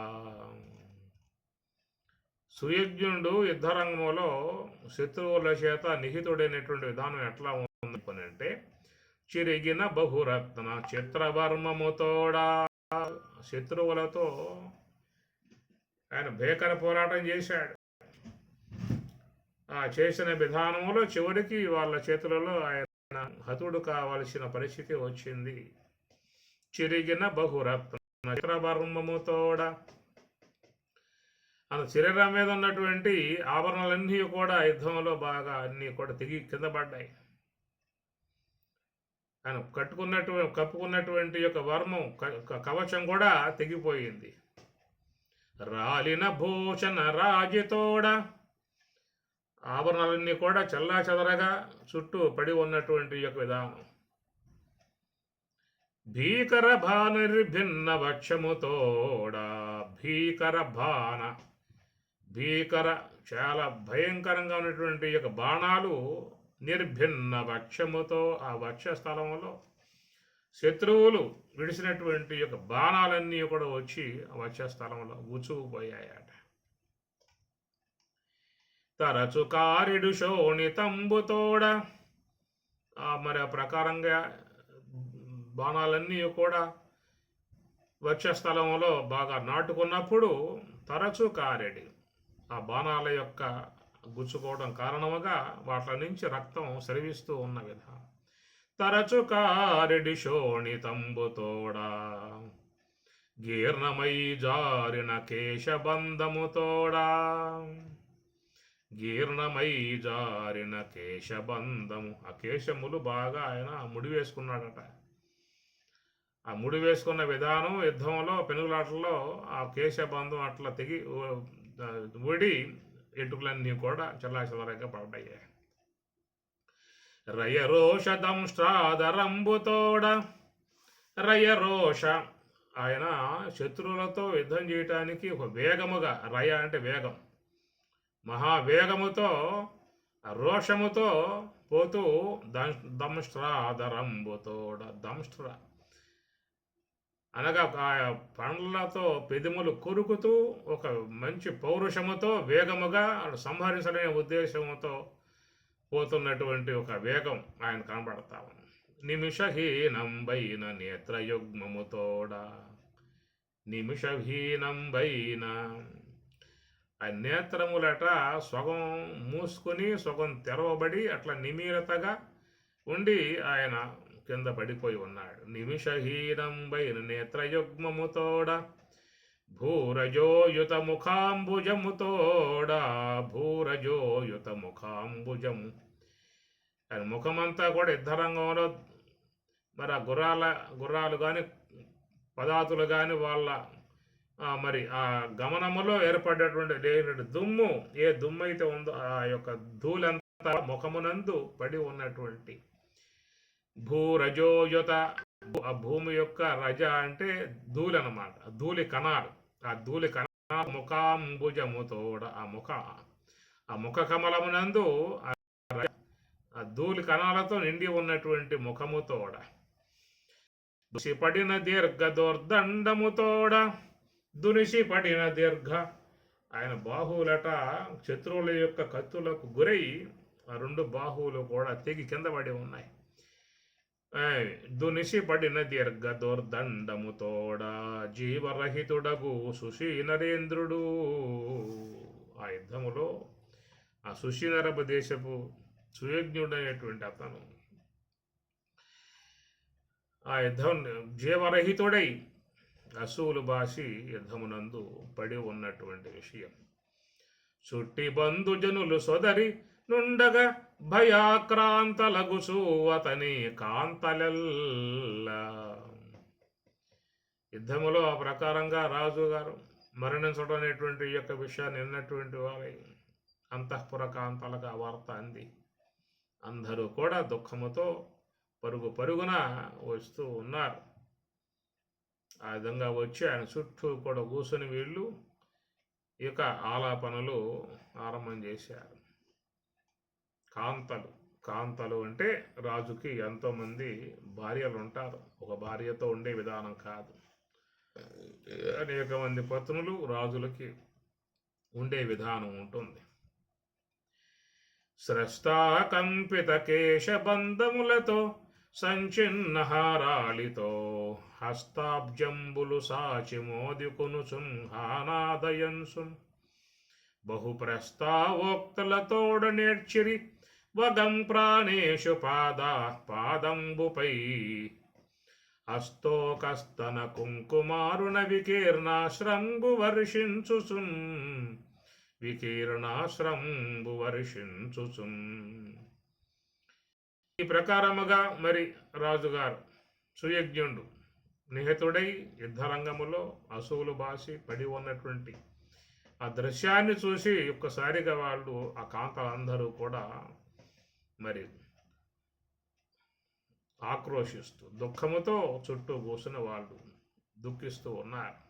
సుయజ్ఞుడు యుద్ధరంగంలో శత్రువుల చేత నిహితుడైనటువంటి విధానం ఎట్లా ఉంది అంటే చిరిగిన బహురత్న చిత్రవర్మముతోడా శత్రువులతో ఆయన భీకర పోరాటం చేశాడు. ఆ చేసిన విధానంలో చివరికి వాళ్ళ చేతులలో ఆయన హతుడు కావలసిన పరిస్థితి వచ్చింది. చిరిగిన బహురత్న చిత్రవర్మముతోడ అన్న శరీరం మీద ఉన్నటువంటి ఆభరణాలన్నీ కూడా యుద్ధంలో బాగా అన్నీ కూడా తెగి కింద పడ్డాయి. ఆయన కప్పుకున్నటువంటి యొక్క వర్మం కవచం కూడా తెగిపోయింది. రాలిన భూషణ రాజుతోడ ఆభరణాలన్నీ కూడా చల్లా చెదరగా చుట్టూ పడి ఉన్నటువంటి యొక్క విధానం. భీకర బాణ నిర్భిన్న వక్షముతోడా భీకర బాణ భీకర చాలా భయంకరంగా ఉన్నటువంటి యొక్క బాణాలు నిర్భిన్న వక్షముతో ఆ వక్ష స్థలంలో శత్రువులు విడిసినటువంటి యొక్క బాణాలన్నీ కూడా వచ్చి ఆ వక్ష స్థలంలో గుచ్చుకుపోయాయట. తరచు కారిడు శోణితంబుతోడ మరి ఆ ప్రకారంగా బాణాలన్నీ కూడా వక్షస్థలంలో బాగా నాటుకున్నప్పుడు తరచు కారెడి ఆ బాణాల యొక్క గుచ్చుకోవడం కారణముగా వాటి నుంచి రక్తం స్రవిస్తూ ఉన్న విధానం. తరచు కారెడి శోణితంబుతోడా గీర్ణమై జారిన కేశబంధముతోడా గీర్ణమై జారిన కేశబంధము ఆ కేశములు బాగా ఆయన ముడి వేసుకున్నాడట. ఆ ముడి వేసుకున్న విధానం యుద్ధంలో పెనుగులాటల్లో ఆ కేశబంధం అట్లా తెగి ఊడి ఎటుకులన్నీ కూడా చల్లాచదరంగా పడ్డాయి. రయరోష దంష్ట్రాదరంబుతోడ రయరోష ఆయన శత్రువులతో యుద్ధం చేయటానికి ఒక వేగముగా రయ అంటే వేగం మహావేగముతో రోషముతో పోతూ దంష్ట్రాదరంబుతోడ దంష్ట్ర అనగా పండ్లతో పెదిములు కొరుకుతూ ఒక మంచి పౌరుషముతో వేగముగా సంహరించలేని ఉద్దేశముతో పోతున్నటువంటి ఒక వేగం ఆయన కనబడతా ఉంది. నిమిషహీనంబైన నేత్రయుగ్మముతోడ నిమిషహీనంబైన ఆ నేత్రములట సగం మూసుకుని సగం తెరవబడి అట్లా నిమీరతగా ఉండి ఆయన కింద పడిపోయి ఉన్నాడు. నిమిషహీనంబైన నేత్రయుగ్మముతోడ భూరజోయుత ముఖాంబుజముతోడ భూరజోయుత ముఖాంబుజము ఆయన ముఖమంతా కూడా యుద్ధరంగంలో మరి ఆ గుర్రాలు కానీ పదాతులు కానీ వాళ్ళ మరి ఆ గమనములో ఏర్పడేటువంటి దుమ్ము ఏ దుమ్ము అయితే ఉందో ఆ యొక్క ధూళంతా ముఖమునందు పడి ఉన్నటువంటి భూరజోయుత ఆ భూమి యొక్క రజ అంటే ధూళి అన్నమాట. ధూళి కణాలు ఆ ధూళి కణాలు ముఖాంబుజముతోడ ఆ ముఖ కమలమునందు ఆ ధూళి కణాలతో నిండి ఉన్నటువంటి ముఖముతోడ దునిసి పడిన దీర్ఘ దోర్దండముతోడ దునిసి పడిన దీర్ఘ ఆయన బాహువులట శత్రువుల యొక్క కత్తులకు గురై ఆ రెండు బాహువులు కూడా తెగి కింద పడి ఉన్నాయి. దునిసి పడిన దీర్ఘ దోర్దండముతోడ జీవరహితుడగు సుశీనరేంద్రుడు ఆ యుద్ధములో ఆ సుశీనరభ దేశపు సుయజ్ఞుడైనటువంటి అతను ఆ యుద్ధం జీవరహితుడై అసూలు బాసి యుద్ధమునందు పడి ఉన్నటువంటి విషయం. చుట్టి బంధుజనులు సోదరి నుండగా భయాక్రాంతలగుసు అతని కాంతలెల్ల యుద్ధములో ఆ ప్రకారంగా రాజుగారు మరణించడం అనేటువంటి యొక్క విషయాన్ని విన్నటువంటి వారి అంతఃపుర కాంతలుగా వార్త అంది. అందరూ కూడా దుఃఖముతో పరుగున వస్తూ ఉన్నారు. ఆ విధంగా వచ్చి ఆయన చుట్టూ కూడా కూర్చొని వీళ్ళు ఇక ఆలాపనలు ఆరంభం చేశారు. కాంతలు అంటే రాజుకి ఎంతోమంది భార్యలు ఉంటారు. ఒక భార్యతో ఉండే విధానం కాదు, అనేక మంది పత్నులు రాజులకి ఉండే విధానం ఉంటుంది. స్రష్టాకంపిత కేశబంధములతో సంచిన్నహారాళితో హస్తాబ్జంబులు సాచి మోదికొనుచున్ హానాదయన్సున్ బహుప్రస్తావోక్తులతోడ నేర్చిరి వగం ప్రాణేషు పాదంబుపై అస్తోకస్తన కుంకుమారుణ వికీర్ణాశ్రంబు వర్షించుచున్. ఈ ప్రకారముగా మరి రాజుగారు సుయజ్ఞుడు నిహతుడై యుద్ధరంగములో అసూలు బాసి పడి ఉన్నటువంటి ఆ దృశ్యాన్ని చూసి ఒక్కసారిగా వాళ్ళు ఆ కాంతలందరూ కూడా మరి ఆక్రోషిస్తూ దుఃఖముతో చుట్టూ కూసిన వాళ్ళు దుఃఖిస్తూ ఉన్నారు.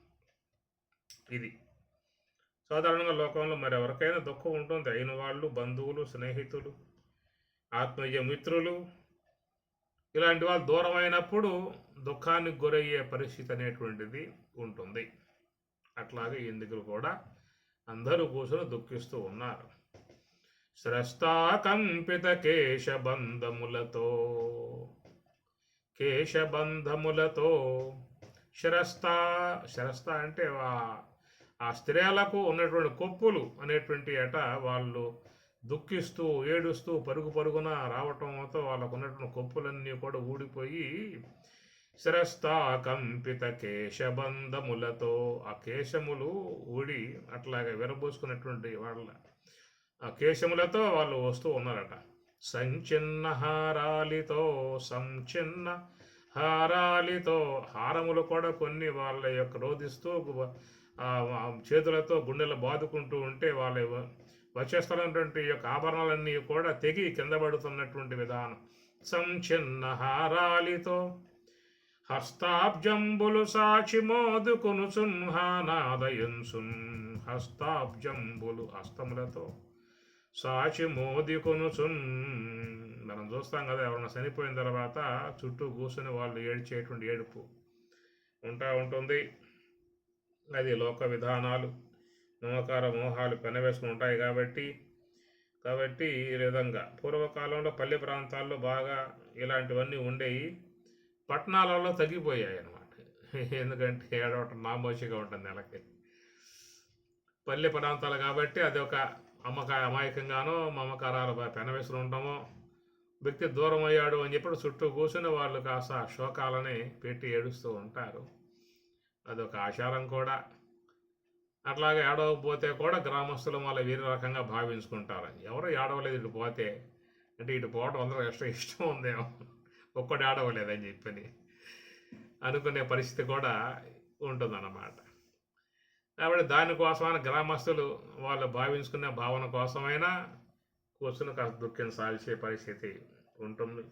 ఇది సాధారణంగా లోకంలో మరి ఎవరికైనా దుఃఖం ఉంటుంది. అయిన వాళ్ళు, బంధువులు, స్నేహితులు, ఆత్మీయ మిత్రులు, ఇలాంటి వాళ్ళు దూరం అయినప్పుడు దుఃఖానికి గురయ్యే పరిస్థితి అనేటువంటిది ఉంటుంది. అట్లాగే ఎందుకు కూడా అందరూ కూర్చొని దుఃఖిస్తూ ఉన్నారు. స్రస్తాకంపిత కేశబంధములతో శరస్త అంటే ఆ స్త్రీలకు ఉన్నటువంటి కొప్పులు అనేటువంటి వాళ్ళు దుఃఖిస్తూ ఏడుస్తూ పరుగున రావటంతో వాళ్ళకు ఉన్నటువంటి కొప్పులన్నీ కూడా ఊడిపోయి శిరస్థాకంపిత కేశబంధములతో ఆ కేశములు ఊడి అట్లాగే విరబోసుకున్నటువంటి వాళ్ళ ఆ కేశములతో వాళ్ళు వస్తూ ఉన్నారట. సంచిన్న హారాలితో హారములు కూడా కొన్ని వాళ్ళ యొక్క రోధిస్తూ చేతులతో గుండెలు బాదుకుంటూ ఉంటే వాళ్ళ వచ్చేస్తున్నటువంటి యొక్క ఆభరణాలన్నీ కూడా తెగి కింద పడుతున్నటువంటి విధానం. సంచిన్న హారాలితో హస్తాబ్జంబులు సాచి మోదుకొనుచున్ హానాదయంసున్ హస్తాబ్జంబులు హస్తములతో సాచి మోదుకొనుచున్. మనం చూస్తాం కదా, ఎవరైనా చనిపోయిన తర్వాత చుట్టూ కూర్చుని వాళ్ళు ఏడ్చేటువంటి ఏడుపు ఉంటుంది. అది లోక విధానాలు, మమకార మోహాలు పెనవేసుకుని ఉంటాయి. కాబట్టి ఈ విధంగా పూర్వకాలంలో పల్లె ప్రాంతాల్లో బాగా ఇలాంటివన్నీ ఉండేవి. పట్టణాలలో తగ్గిపోయాయి అన్నమాట. ఎందుకంటే ఏడవటం నామోషిగా ఉంటుంది నెలకి. పల్లె ప్రాంతాలు కాబట్టి అది ఒక అమాయకంగానో మమకారాలు పెనవేసుకుని ఉంటామో, వ్యక్తి దూరం అయ్యాడు అని చెప్పి చుట్టూ కూర్చుని వాళ్ళు కాస్త శోకాలని పెట్టి ఏడుస్తూ ఉంటారు. అదొక ఆచారం కూడా. అట్లాగే ఏడవకపోతే కూడా గ్రామస్తులు మళ్ళీ వేరే రకంగా భావించుకుంటారు. ఎవరు ఏడవలేదు ఇటు పోతే, అంటే ఇటు పోవడం అందరూ ఇష్టం ఉందేమో, ఒక్కడు ఏడవలేదని చెప్పని అనుకునే పరిస్థితి కూడా ఉంటుందన్నమాట. కాబట్టి దానికోసమైన గ్రామస్తులు వాళ్ళు భావించుకునే భావన కోసమైనా కూర్చుని కాస్త దుఃఖం సాల్చే పరిస్థితి ఉంటుంది.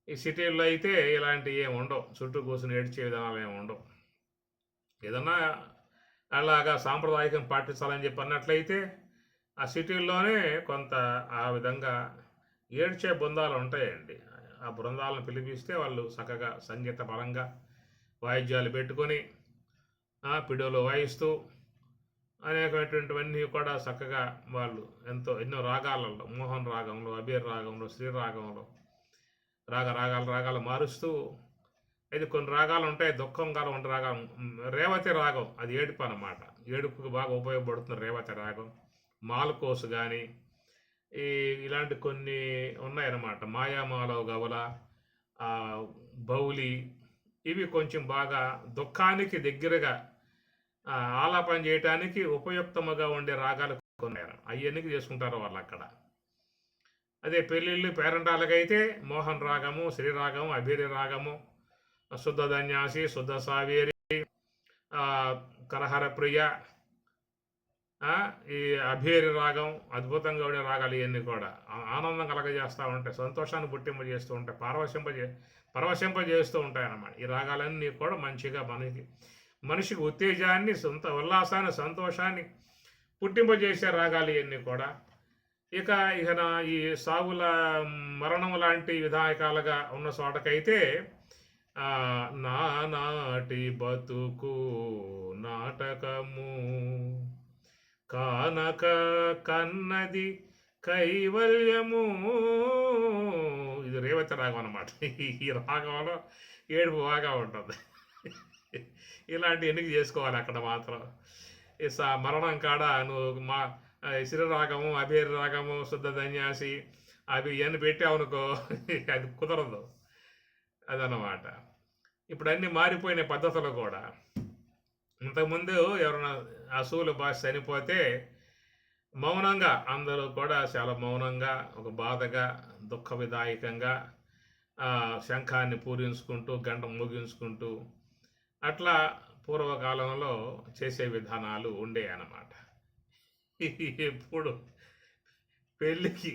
ఈ సిటీల్లో అయితే ఇలాంటివి ఏమి ఉండవు. చుట్టూ కూర్చుని ఏడ్చే విధానాలు ఏమి ఉండవు. ఏదన్నా అలాగా సాంప్రదాయకం పాటించాలని చెప్పి అన్నట్లయితే ఆ సిటీల్లోనే కొంత ఆ విధంగా ఏడ్చే బృందాలు ఉంటాయండి. ఆ బృందాలను పిలిపిస్తే వాళ్ళు చక్కగా సంగీత పరంగా వాయిద్యాలు పెట్టుకొని పిడోలు వాయిస్తూ అనేకమైనటువంటివన్నీ కూడా చక్కగా వాళ్ళు ఎన్నో రాగాలలో, మోహన్ రాగంలో, అబీర్ రాగంలో, శ్రీ రాగంలో రాగాలు మారుస్తూ, ఇది కొన్ని రాగాలు ఉంటాయి. దుఃఖం గల ఉండే రాగం రేవతి రాగం, అది ఏడుపు అన్నమాట. ఏడుపుకి బాగా ఉపయోగపడుతుంది రేవతి రాగం. మాల్కోసు కానీ ఇలాంటి కొన్ని ఉన్నాయన్నమాట. మాయామాలో గవల, బౌలి, ఇవి కొంచెం బాగా దుఃఖానికి దగ్గరగా ఆలాపన చేయటానికి ఉపయుక్తముగా ఉండే రాగాలు కొన్నారు. అవన్నీ చేసుకుంటారు వాళ్ళు అక్కడ. అదే పెళ్ళిళ్ళు పేరంటాలకైతే మోహన్ రాగము, శ్రీరాగము, అభిరి రాగము, శుద్ధ ధన్యాసి, శుద్ధ సావేరి, కరహర ప్రియ, ఈ అభిరి రాగం, అద్భుతంగా ఉండే రాగాలు ఇవన్నీ కూడా ఆనందం కలగజేస్తూ ఉంటాయి, సంతోషాన్ని పుట్టింపజేస్తూ ఉంటాయి, పరవశింపజేస్తూ ఉంటాయి అన్నమాట. ఈ రాగాలన్నీ కూడా మంచిగా మనిషికి ఉత్తేజాన్ని, ఉల్లాసాన్ని, సంతోషాన్ని పుట్టింపజేసే రాగాలు ఇవన్నీ కూడా. ఇక ఈ సాగుల మరణం లాంటి విధాయకాలుగా ఉన్న చోటకైతే నానాటి బతుకు నాటకము కానక కన్నది కైవల్యము, ఇది రేవతి రాగం అన్నమాట. ఈ రాగంలో ఏడుపు బాగా ఉంటుంది. ఇలాంటి ఎన్నిక చేసుకోవాలి అక్కడ మాత్రం. మరణం కాడ నువ్వు శ్రీరాగము, అభిర్ రాగము, శుద్ధ ధన్యాసి అవి ఇవన్నీ పెట్టావనుకో అది కుదరదు. అదన్నమాట. ఇప్పుడు అన్నీ మారిపోయిన పద్ధతులు కూడా. ఇంతకుముందు ఎవరైనా అసూలు భాష చనిపోతే మౌనంగా అందరూ కూడా చాలా మౌనంగా, ఒక బాధగా, దుఃఖ విదాయకంగా శంఖాన్ని పూరించుకుంటూ, గంట ముగించుకుంటూ అట్లా పూర్వకాలంలో చేసే విధానాలు ఉండే అన్నమాట. ఎప్పుడు పెళ్ళికి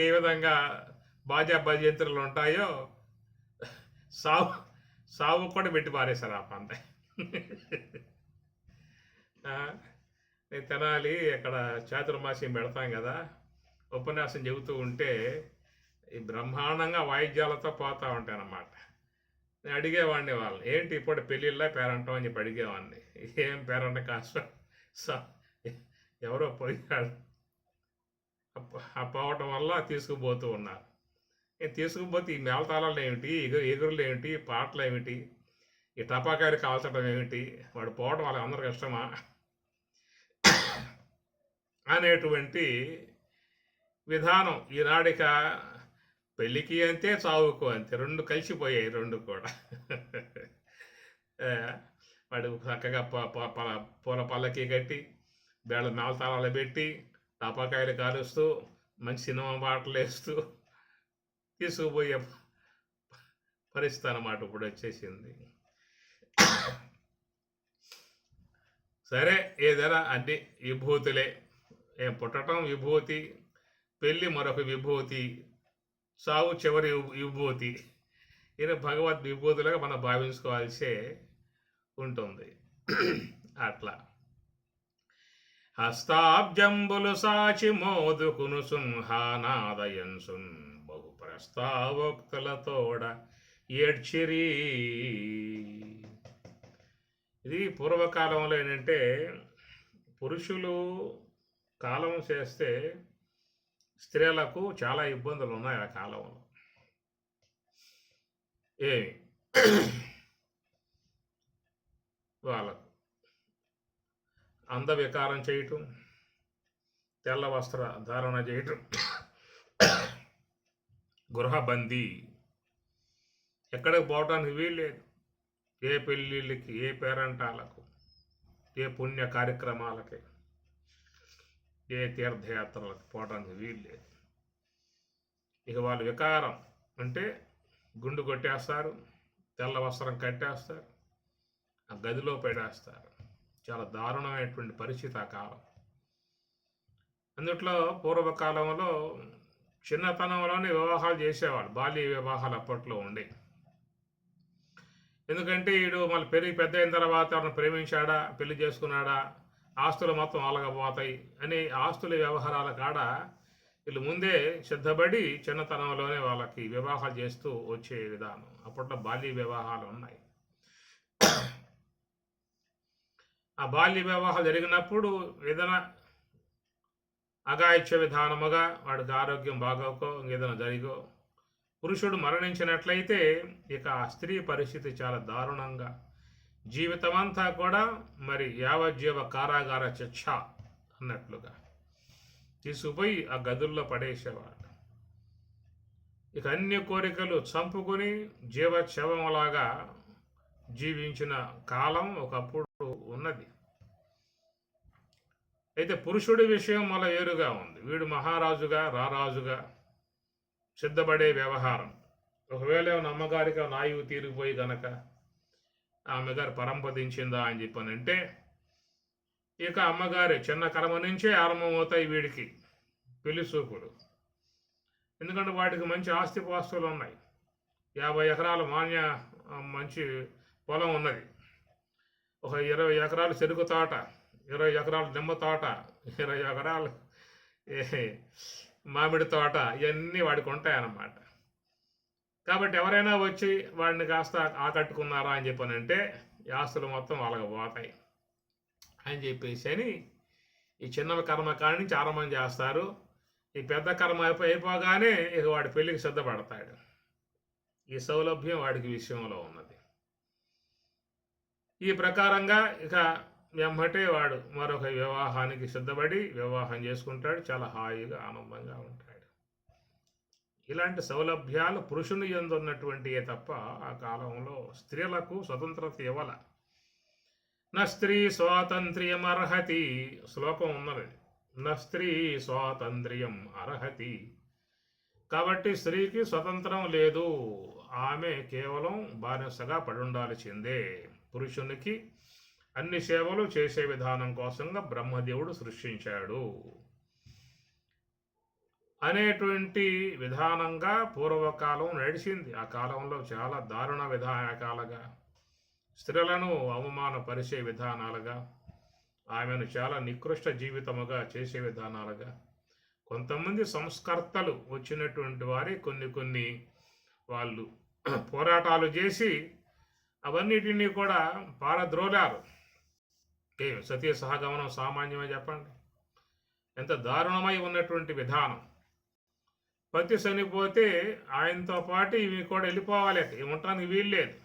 ఏ విధంగా బాజా భజంత్రులు ఉంటాయో సావు సావు కూడా పెట్టి పారేశారు ఆ పంట. నేను తెనాలి అక్కడ చాతుర్మాస్యం పెడతాం కదా, ఉపన్యాసం చెబుతూ ఉంటే ఈ బ్రహ్మాండంగా వాయిద్యాలతో పోతూ ఉంటాయన్నమాట. నేను అడిగేవాడిని వాళ్ళు, ఏంటి ఇప్పుడు పెళ్ళిళ్ళ పేరంటం అని చెప్పి అడిగేవాడిని. ఏం పేరంట కాస్త ఎవరో పోయాడు, ఆ పోవటం వల్ల తీసుకుపోతూ ఉన్నారు. నేను తీసుకుపోతే ఈ మేళతాళాలు ఏమిటి, ఎగురులు ఏమిటి, పాటలు ఏమిటి, ఈ టపాకాయలు కాల్చడం ఏమిటి, వాడు పోవడం వాళ్ళకి అందరికి ఇష్టమా అనేటువంటి విధానం ఈనాడిక పెళ్ళికి అంతే, చావుకు అంతే, రెండు కలిసిపోయాయి రెండు కూడా. వాడు చక్కగా పూల పల్లకి కట్టి బేళ్ళ మేళతాళాలు పెట్టి టపాకాయలు కాలుస్తూ మంచి సినిమా పాటలు వేస్తూ తీసుకుపోయే పరిస్థితి అన్నమాట ఇప్పుడు వచ్చేసింది. సరే, ఏదైనా అన్ని విభూతులే. ఏం పుట్టడం విభూతి, పెళ్ళి మరొక విభూతి, సావు చివరి విభూతి. ఇది భగవద్ విభూతులుగా మనం భావించుకోవాల్సే ఉంటుంది. అట్లా హస్తాబ్జంబులు సాచి మోదుకును సున్హానాదయన్సున్ బహు ప్రస్తావోక్తులతోడ ఏడ్చిరి. ఇది పూర్వకాలంలో ఏంటంటే పురుషులు కాలం చేస్తే స్త్రీలకు చాలా ఇబ్బందులు ఉన్నాయి ఆ కాలంలో. వాళ్ళకు అందవికారం చేయటం, తెల్ల వస్త్ర ధారణ చేయటం, గృహబందీ, ఎక్కడికి పోవటానికి వీల్లేదు. ఏ పెళ్ళిళ్ళకి, ఏ పేరంటాలకు, ఏ పుణ్య కార్యక్రమాలకి, ఏ తీర్థయాత్రలకు పోవడానికి వీల్లేదు. ఇక వాళ్ళు వికారం అంటే గుండు కొట్టేస్తారు, తెల్ల వస్త్రం కట్టేస్తారు, ఆ గదిలో పెట్టేస్తారు. చాలా దారుణమైనటువంటి పరిస్థితి ఆ కాలం. అందుట్లో పూర్వకాలంలో చిన్నతనంలోనే వివాహాలు చేసేవాళ్ళు, బాల్య వివాహాలు అప్పట్లో ఉండే. ఎందుకంటే వీడు మళ్ళీ పెరిగి పెద్ద అయిన తర్వాత ఎవరిని ప్రేమించాడా, పెళ్లి చేసుకున్నాడా, ఆస్తులు మొత్తం అలగపోతాయి అని ఆస్తుల వ్యవహారాల కాడ వీళ్ళు ముందే సిద్ధపడి చిన్నతనంలోనే వాళ్ళకి వివాహాలు చేస్తూ వచ్చే విధానం. అప్పట్లో బాల్య వివాహాలు ఉన్నాయి. ఆ బాల్య వివాహాలు జరిగినప్పుడు ఏదైనా అఘాయిత్య విధానముగా వాడికి ఆరోగ్యం బాగోకో ఏదైనా జరిగో పురుషుడు మరణించినట్లయితే ఇక ఆ స్త్రీ పరిస్థితి చాలా దారుణంగా జీవితమంతా కూడా మరి యావజ్జీవ కారాగార శిక్ష అన్నట్లుగా తీసుకుపోయి ఆ గదుల్లో పడేసేవాడు. ఇక అన్ని కోరికలు చంపుకొని జీవశవంలాగా జీవించిన కాలం ఒకప్పుడు ఉన్నది. అయితే పురుషుడి విషయం మళ్ళీ వేరుగా ఉంది. వీడు మహారాజుగా, రారాజుగా సిద్ధపడే వ్యవహారం. ఒకవేళ అమ్మగారికి నాయువు తీరిపోయి గనక ఆమెగారు పరంపదించిందా అని చెప్పానంటే ఇక అమ్మగారి చిన్న కర్మ నుంచే ఆరంభమవుతాయి వీడికి పెళ్లి చూపులు. ఎందుకంటే వాటికి మంచి ఆస్తిపాస్తులు ఉన్నాయి. 50 ఎకరాల మంచి పొలం ఉన్నది, ఒక 20 ఎకరాలు చెరుకు తోట, 20 ఎకరాలు నిమ్మ తోట, 20 ఎకరాలు మామిడి తోట, ఇవన్నీ వాడికి ఉంటాయన్నమాట. కాబట్టి ఎవరైనా వచ్చి వాడిని కాస్త ఆకట్టుకున్నారా అని చెప్పానంటే ఈ ఆస్తులు మొత్తం వాళ్ళకి పోతాయి అని చెప్పేసి అని ఈ చిన్న కర్మ కాడి నుంచి ఆరంభం చేస్తారు. ఈ పెద్ద కర్మ అయిపోగానే ఇక వాడి పెళ్ళికి సిద్ధపడతాడు. ఈ సౌలభ్యం వాడికి విషయంలో ఉన్నది. ఈ ప్రకారంగా ఇక వెంబటే వాడు మరొక వివాహానికి సిద్ధపడి వివాహం చేసుకుంటాడు. చాలా హాయిగా ఆనందంగా ఉంటాడు. ఇలాంటి సౌలభ్యాలు పురుషుని యందు ఉన్నటువంటివే తప్ప ఆ కాలంలో స్త్రీలకు స్వతంత్రత ఇవ్వాల. నా స్త్రీ స్వాతంత్ర్యం అర్హతి శ్లోకం ఉన్నది. నా స్త్రీ స్వాతంత్ర్యం అర్హతి. కాబట్టి స్త్రీకి స్వతంత్రం లేదు, ఆమె కేవలం బానిసగా పడి ఉండాల్సిందే. పురుషునికి అన్ని సేవలు చేసే విధానం కోసంగా బ్రహ్మదేవుడు సృష్టించాడు. అనేటువంటి విధానంగా పూర్వకాలం నడిచింది. ఆ కాలంలో చాలా దారుణ విధానకాలుగా, స్త్రీలను అవమానపరిచే విధానాలుగా, ఆమెను చాలా నికృష్ట జీవితముగా చేసే విధానాలుగా, కొంతమంది సంస్కర్తలు వచ్చినటువంటి వారి కొన్ని వాళ్ళు పోరాటాలు చేసి అవన్నిటినీ కూడా పారద్రోలారు. సతీ సహగమనం సామాన్యమే చెప్పండి. ఎంత దారుణమై ఉన్నటువంటి విధానం. పతి చనిపోతే ఆయనతో పాటు ఇవి కూడా వెళ్ళిపోవాలి, ఉండటానికి వీల్లేదు.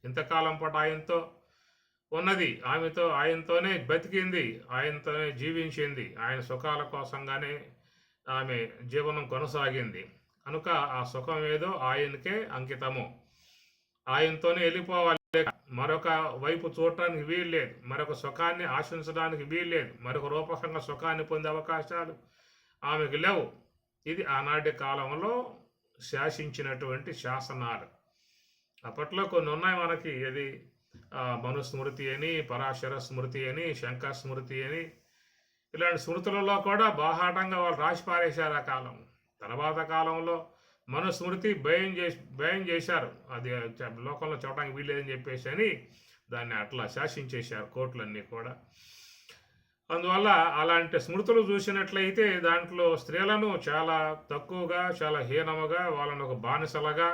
ఇంతకాలం పాటు ఆయనతో ఉన్నది, ఆయనతోనే బతికింది, ఆయనతోనే జీవించింది, ఆయన సుఖాల కోసంగానే ఆమె జీవనం కొనసాగింది. కనుక ఆ సుఖం ఏదో ఆయనకే అంకితము, ఆయనతోనే వెళ్ళిపోవాలి. మరొక వైపు చూడటానికి వీల్లేదు, మరొక సుఖాన్ని ఆశించడానికి వీల్లేదు, మరొక రూపకంగా సుఖాన్ని పొందే అవకాశాలు ఆమెకు లేవు. ఇది ఆనాటి కాలంలో శాసించినటువంటి శాసనాలు. అప్పట్లో కొన్ని ఉన్నాయి మనకి, ఇది మనుస్మృతి అని, పరాశర స్మృతి అని, శంకర స్మృతి అని, ఇలాంటి స్మృతులలో కూడా బాహాటంగా వాళ్ళు రాసి పారేశారు ఆ కాలం. తర్వాత కాలంలో మనుస్మృతి భయం చేశారు, అది లోకంలో చూడటానికి వీల్లేదని చెప్పేసి అని దాన్ని అట్లా శాసించేశారు కోర్టులన్నీ కూడా. అందువల్ల అలాంటి స్మృతులు చూసినట్లయితే దాంట్లో స్త్రీలను చాలా తక్కువగా, చాలా హీనముగా, వాళ్ళను ఒక బానిసలుగా,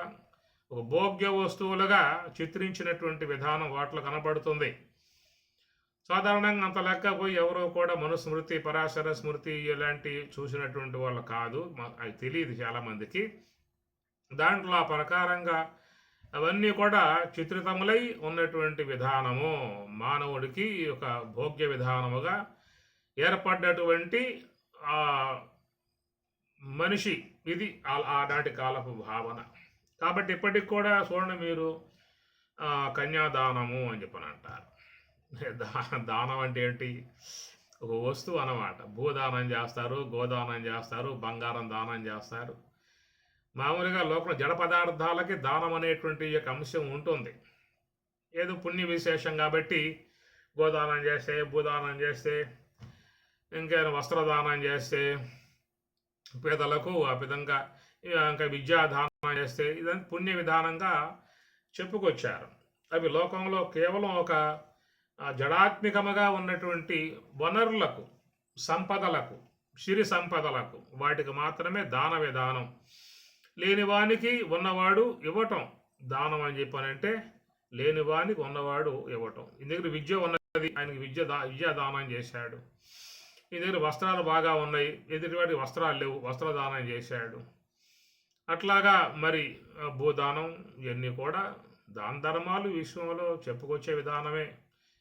ఒక భోగ్య వస్తువులుగా చిత్రించినటువంటి విధానం వాటిలో కనబడుతుంది. సాధారణంగా అంత లెక్క పోయి ఎవరో కూడా మనుస్మృతి, పరాశర స్మృతి ఇలాంటి చూసినటువంటి వాళ్ళు కాదు, అది తెలియదు చాలామందికి. దాంట్లో ఆ ప్రకారంగా అవన్నీ కూడా చిత్రితములై ఉన్నటువంటి విధానము మానవుడికి ఒక భోగ్య విధానముగా ఏర్పడ్డటువంటి మనిషి, ఇది ఆనాటి కాలపు భావన. కాబట్టి ఇప్పటికి కూడా చూడండి మీరు, కన్యాదానము అని చెప్పని అంటారు. దానం అంటే ఏంటి? ఒక వస్తువు అన్నమాట. భూదానం చేస్తారు, గోదానం చేస్తారు, బంగారం దానం చేస్తారు. మామూలుగా లోపల జడ పదార్థాలకి దానం అనేటువంటి యొక్క అంశం ఉంటుంది. ఏదో పుణ్య విశేషం కాబట్టి గోదానం చేస్తే, భూదానం చేస్తే, ఇంకేమైనా వస్త్రదానం చేస్తే పేదలకు, ఆ విధంగా ఇంకా విద్యాదానం చేస్తే ఇదంతా పుణ్య విధానంగా చెప్పుకొచ్చారు. అవి లోకంలో కేవలం ఒక జడాత్మికముగా ఉన్నటువంటి వనరులకు, సంపదలకు, సిరి సంపదలకు, వాటికి మాత్రమే దాన విధానం. లేనివానికి ఉన్నవాడు ఇవ్వటం దానం అని చెప్పానంటే, లేనివానికి ఉన్నవాడు ఇవ్వటం. ఈ దగ్గర విద్య ఉన్నది, ఆయనకి విద్యాదానం చేశాడు. ఈ దగ్గర వస్త్రాలు బాగా ఉన్నాయి, ఎదుటివాడికి వస్త్రాలు లేవు, వస్త్రదానం చేశాడు. అట్లాగా మరి భూదానం, ఇవన్నీ కూడా దాన ధర్మాలు విశ్వంలో చెప్పుకొచ్చే విధానమే.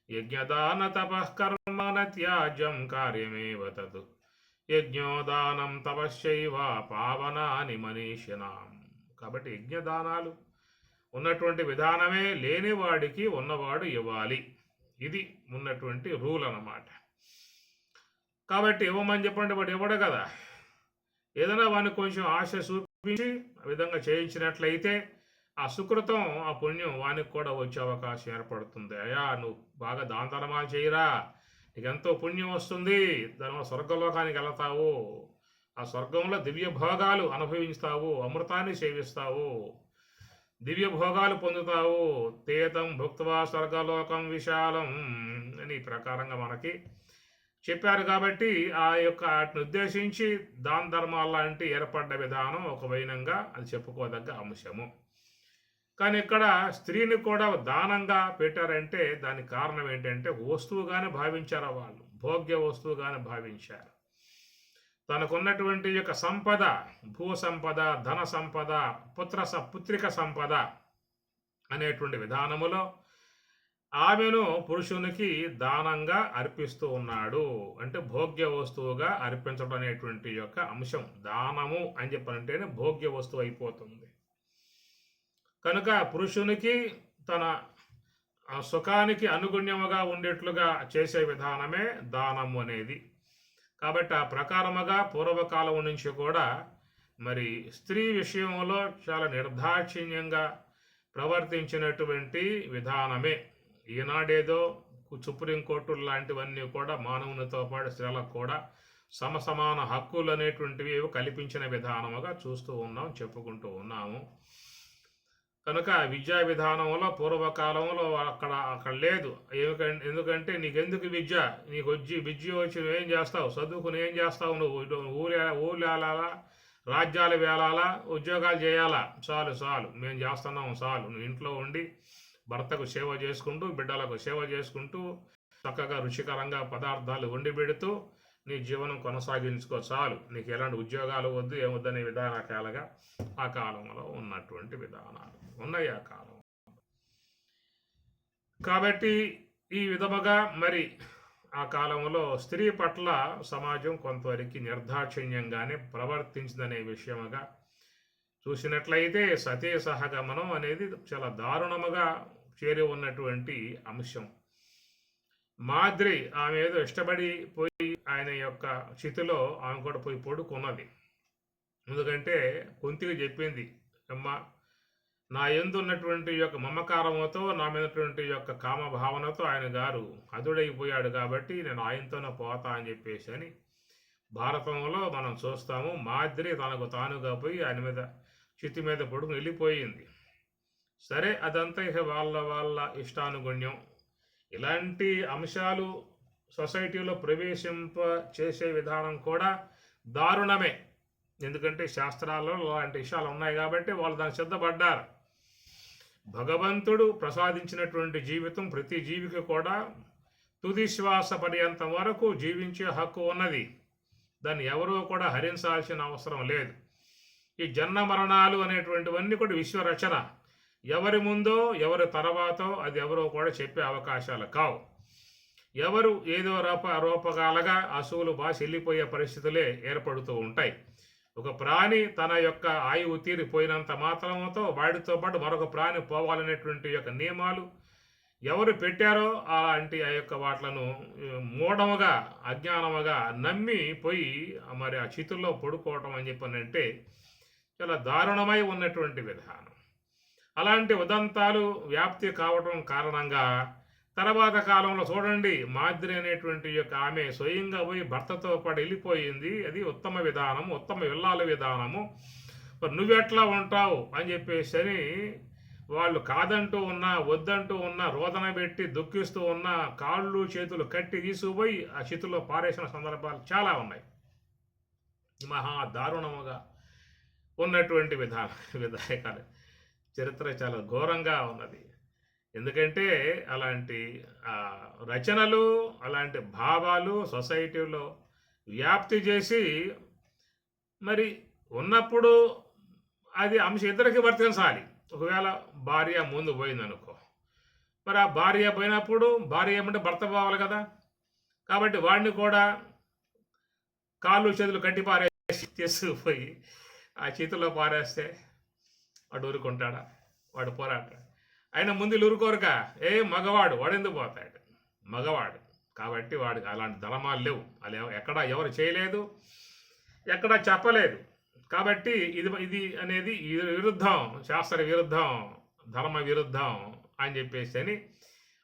యజ్ఞదాన తపఃకర్మణ త్యాజ్యం కార్యమేవ తదు యజ్ఞోదానం తపశ్చైవ పావనాని మనీషినాం. కాబట్టి యజ్ఞదానాలు ఉన్నటువంటి విధానమే, లేనివాడికి ఉన్నవాడు ఇవ్వాలి. ఇది ఉన్నటువంటి రూల్ అన్నమాట. కాబట్టి ఇవ్వమని చెప్పండి, వాడు ఇవ్వడు కదా. ఏదైనా వాడిని కొంచెం ఆశ చూపించి ఆ విధంగా చేయించినట్లయితే ఆ సుకృతం, ఆ పుణ్యం వానికి కూడా వచ్చే అవకాశం ఏర్పడుతుంది. అయ్యా నువ్వు బాగా దాన ధర్మాలు చేయరా, నీకు ఎంతో పుణ్యం వస్తుంది, దానివల్ల స్వర్గలోకానికి వెళతావు, ఆ స్వర్గంలో దివ్య భోగాలు అనుభవిస్తావు, అమృతాన్ని సేవిస్తావు, దివ్య భోగాలు పొందుతావు. తేతం భుక్త్వా స్వర్గలోకం విశాలం అని ఈ ప్రకారంగా మనకి చెప్పారు. కాబట్టి ఆ యొక్క వాటిని ఉద్దేశించి దాన ధర్మాల లాంటి ఏర్పడ్డ విధానం ఒక వైనంగా అది చెప్పుకోదగ్గ అంశము. కానీ ఇక్కడ స్త్రీని కూడా దానంగా పెట్టారంటే దానికి కారణం ఏంటంటే వస్తువుగానే భావించారు, వాళ్ళు భోగ్య వస్తువుగానే భావించారు. తనకున్నటువంటి యొక్క సంపద, భూ సంపద, ధన సంపద, పుత్రిక సంపద అనేటువంటి విధానములో ఆమెను పురుషునికి దానంగా అర్పిస్తూ ఉన్నాడు. అంటే భోగ్య వస్తువుగా అర్పించడం అనేటువంటి యొక్క అంశం. దానము అని చెప్పనంటేనే భోగ్య వస్తువు అయిపోతుంది. కనుక పురుషునికి తన సుఖానికి అనుగుణ్యముగా ఉండేట్లుగా చేసే విధానమే దానము అనేది. కాబట్టి ఆ ప్రకారముగా పూర్వకాలం నుంచి కూడా మరి స్త్రీ విషయంలో చాలా నిర్దాక్షిణ్యంగా ప్రవర్తించినటువంటి విధానమే. ఈనాడేదో సుప్రీంకోర్టు లాంటివన్నీ కూడా మానవునితో పాటు స్త్రీలకు కూడా సమసమాన హక్కులు అనేటువంటివి కల్పించిన విధానముగా చూస్తూ ఉన్నాం, చెప్పుకుంటూ ఉన్నాము. కనుక విద్యా విధానంలో పూర్వకాలంలో అక్కడ లేదు. ఎందుకంటే నీకెందుకు విద్య, నీకు విద్య వచ్చి నువ్వేం చేస్తావు, చదువుకుని ఏం చేస్తావు, నువ్వు ఊళ్ళు వేలాలా, రాజ్యాలు వేలాలా, ఉద్యోగాలు చేయాలా, చాలు మేము చేస్తున్నాము చాలు, నువ్వు ఇంట్లో ఉండి భర్తకు సేవ చేసుకుంటూ బిడ్డలకు సేవ చేసుకుంటూ చక్కగా రుచికరంగా పదార్థాలు వండి పెడుతూ నీ జీవనం కొనసాగించుకో చాలు, నీకు ఎలాంటి ఉద్యోగాలు వద్దు ఏమొద్దనే విధానకాలుగా ఆ కాలంలో ఉన్నటువంటి విధానాలు ఉన్నాయి ఆ కాలం. కాబట్టి ఈ విధముగా మరి ఆ కాలంలో స్త్రీ పట్ల సమాజం కొంతవరకు నిర్దాక్షిణ్యంగానే ప్రవర్తించిందనే విషయముగా చూసినట్లయితే సతీ సహగమనం అనేది చాలా దారుణముగా చేరి ఉన్నటువంటి అంశం. మాద్రి ఆమె ఏదో ఇష్టపడి పోయి ఆయన యొక్క చితిలో ఆమె కూడా పోయి పడుకున్నది. ఎందుకంటే కుంతికి చెప్పింది, అమ్మ నా యందు ఉన్నటువంటి యొక్క మమకారముతో నా మీదటువంటి యొక్క కామభావనతో ఆయన గారు అదుడైపోయాడు కాబట్టి నేను ఆయనతోనే పోతా అని చెప్పేసి అని భారతంలో మనం చూస్తాము. మాద్రి తనకు తానుగా పోయి ఆయన మీద చితి మీద పడుకుని వెళ్ళిపోయింది. సరే, అదంతా ఇక వాళ్ళ ఇష్టానుగుణ్యం. ఇలాంటి అంశాలు సొసైటీలో ప్రవేశింప చేసే విధానం కూడా దారుణమే. ఎందుకంటే శాస్త్రాల్లో అలాంటి విషయాలు ఉన్నాయి కాబట్టి వాళ్ళు దానికి సిద్ధపడ్డారు. భగవంతుడు ప్రసాదించినటువంటి జీవితం ప్రతి జీవికి కూడా తుది శ్వాస పర్యంతం వరకు జీవించే హక్కు ఉన్నది. దాన్ని ఎవరూ కూడా హరించాల్సిన అవసరం లేదు. ఈ జన్మ మరణాలు అనేటువంటివన్నీ కూడా విశ్వరచన. ఎవరి ముందో ఎవరి తర్వాతో అది ఎవరో కూడా చెప్పే అవకాశాలు కావు. ఎవరు ఏదో రూపకాలుగా అసువులు బాసి వెళ్ళిపోయే పరిస్థితులే ఏర్పడుతూ ఉంటాయి. ఒక ప్రాణి తన యొక్క ఆయువు తీరిపోయినంత మాత్రముతో వాడితో పాటు మరొక ప్రాణి పోవాలనేటువంటి యొక్క నియమాలు ఎవరు పెట్టారో అలాంటి ఆ యొక్క వాట్లను మూఢముగా అజ్ఞానముగా నమ్మి పోయి మరి ఆ చితుల్లో పడుకోవటం అని చెప్పనంటే చాలా దారుణమై ఉన్నటువంటి విధానం. అలాంటి ఉదంతాలు వ్యాప్తి కావటం కారణంగా తర్వాత కాలంలో చూడండి, మాద్రి అనేటువంటి యొక్క ఆమె స్వయంగా పోయి భర్తతో పాటు వెళ్ళిపోయింది. అది ఉత్తమ విధానము, ఉత్తమ విల్లాల విధానము. మరి నువ్వెట్లా ఉంటావు అని చెప్పేసి అని వాళ్ళు కాదంటూ ఉన్నా వద్దంటూ ఉన్నా రోదన పెట్టి దుఃఖిస్తూ ఉన్నా కాళ్ళు చేతులు కట్టి తీసుకుపోయి ఆ చేతుల్లో పారేసిన సందర్భాలు చాలా ఉన్నాయి. మహా దారుణముగా ఉన్నటువంటి విధాయకాలు చరిత్ర చాలా ఘోరంగా ఉన్నది. ఎందుకంటే అలాంటి రచనలు అలాంటి భావాలు సొసైటీలో వ్యాప్తి చేసి మరి ఉన్నప్పుడు అది అంశం ఇద్దరికి వర్తించాలి. ఒకవేళ భార్య ముందు పోయిందనుకో, మరి ఆ భార్య పోయినప్పుడు భార్య ఏమంటే భర్త పోవాలి కదా. కాబట్టి వాడిని కూడా కాళ్ళు చేతులు కట్టి పారేసి తీసుకుపోయి ఆ చేతిలో పారేస్తే వాడు ఊరుకుంటాడా? వాడు పోరాట. అయినా ముందు ఊరుకోరుక మగవాడు వాడెందుకు పోతాడు? మగవాడు కాబట్టి వాడికి అలాంటి ధర్మాలు లేవు. అలా ఎక్కడ ఎవరు చేయలేదు, ఎక్కడ చెప్పలేదు. కాబట్టి ఇది అనేది విరుద్ధం, శాస్త్ర విరుద్ధం, ధర్మ విరుద్ధం అని చెప్పేసి అని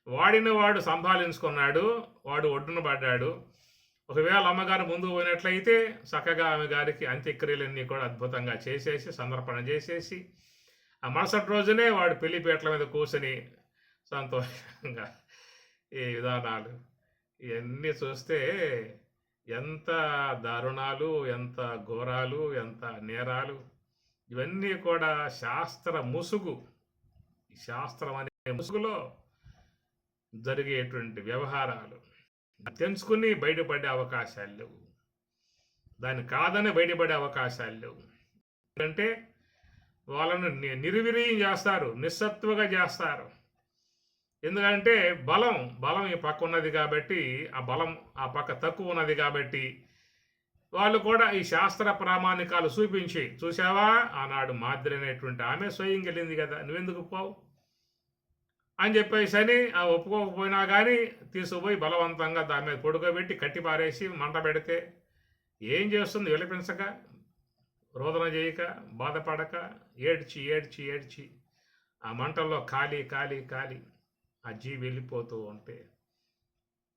వాడిని వాడు సంభాళించుకున్నాడు. వాడు ఒడ్డున పడ్డాడు. ఒకవేళ అమ్మగారు ముందుకు పోయినట్లయితే చక్కగా ఆమె గారికి అంత్యక్రియలన్నీ కూడా అద్భుతంగా చేసేసి సందర్పణ చేసేసి ఆ మరుసటి రోజునే వాడు పెళ్లిపేటల మీద కూర్చొని సంతోషంగా ఈ విధానాలు ఇవన్నీ చూస్తే ఎంత దారుణాలు, ఎంత ఘోరాలు, ఎంత నేరాలు, ఇవన్నీ కూడా శాస్త్ర ముసుగు. ఈ శాస్త్రం అనే ముసుగులో జరిగేటువంటి వ్యవహారాలు తెలుసుకుని బయటపడే అవకాశాలు లేవు. దాన్ని కాదని బయటపడే అవకాశాలు లేవు. ఎందుకంటే వాళ్ళను నిర్వీర్యం చేస్తారు, నిస్సత్వగా చేస్తారు. ఎందుకంటే బలం ఈ పక్క ఉన్నది కాబట్టి, ఆ బలం ఆ పక్క తక్కువ ఉన్నది కాబట్టి వాళ్ళు కూడా ఈ శాస్త్ర ప్రామాణికాలు చూసావా ఆనాడు మాద్రి అనేటువంటి ఆమె స్వయం వెళ్ళింది కదా, నువ్వెందుకు పోవు అని చెప్పేసి అని ఆ ఒప్పుకోకపోయినా కానీ తీసుకుపోయి బలవంతంగా దాని మీద పొడుకోబెట్టి కట్టి పారేసి మంట పెడితే ఏం చేస్తుంది? విలపించక, రోదన చేయక, బాధపడక, ఏడ్చి ఆ మంటల్లో కాలి ఆ జీవి వెళ్ళిపోతూ ఉంటే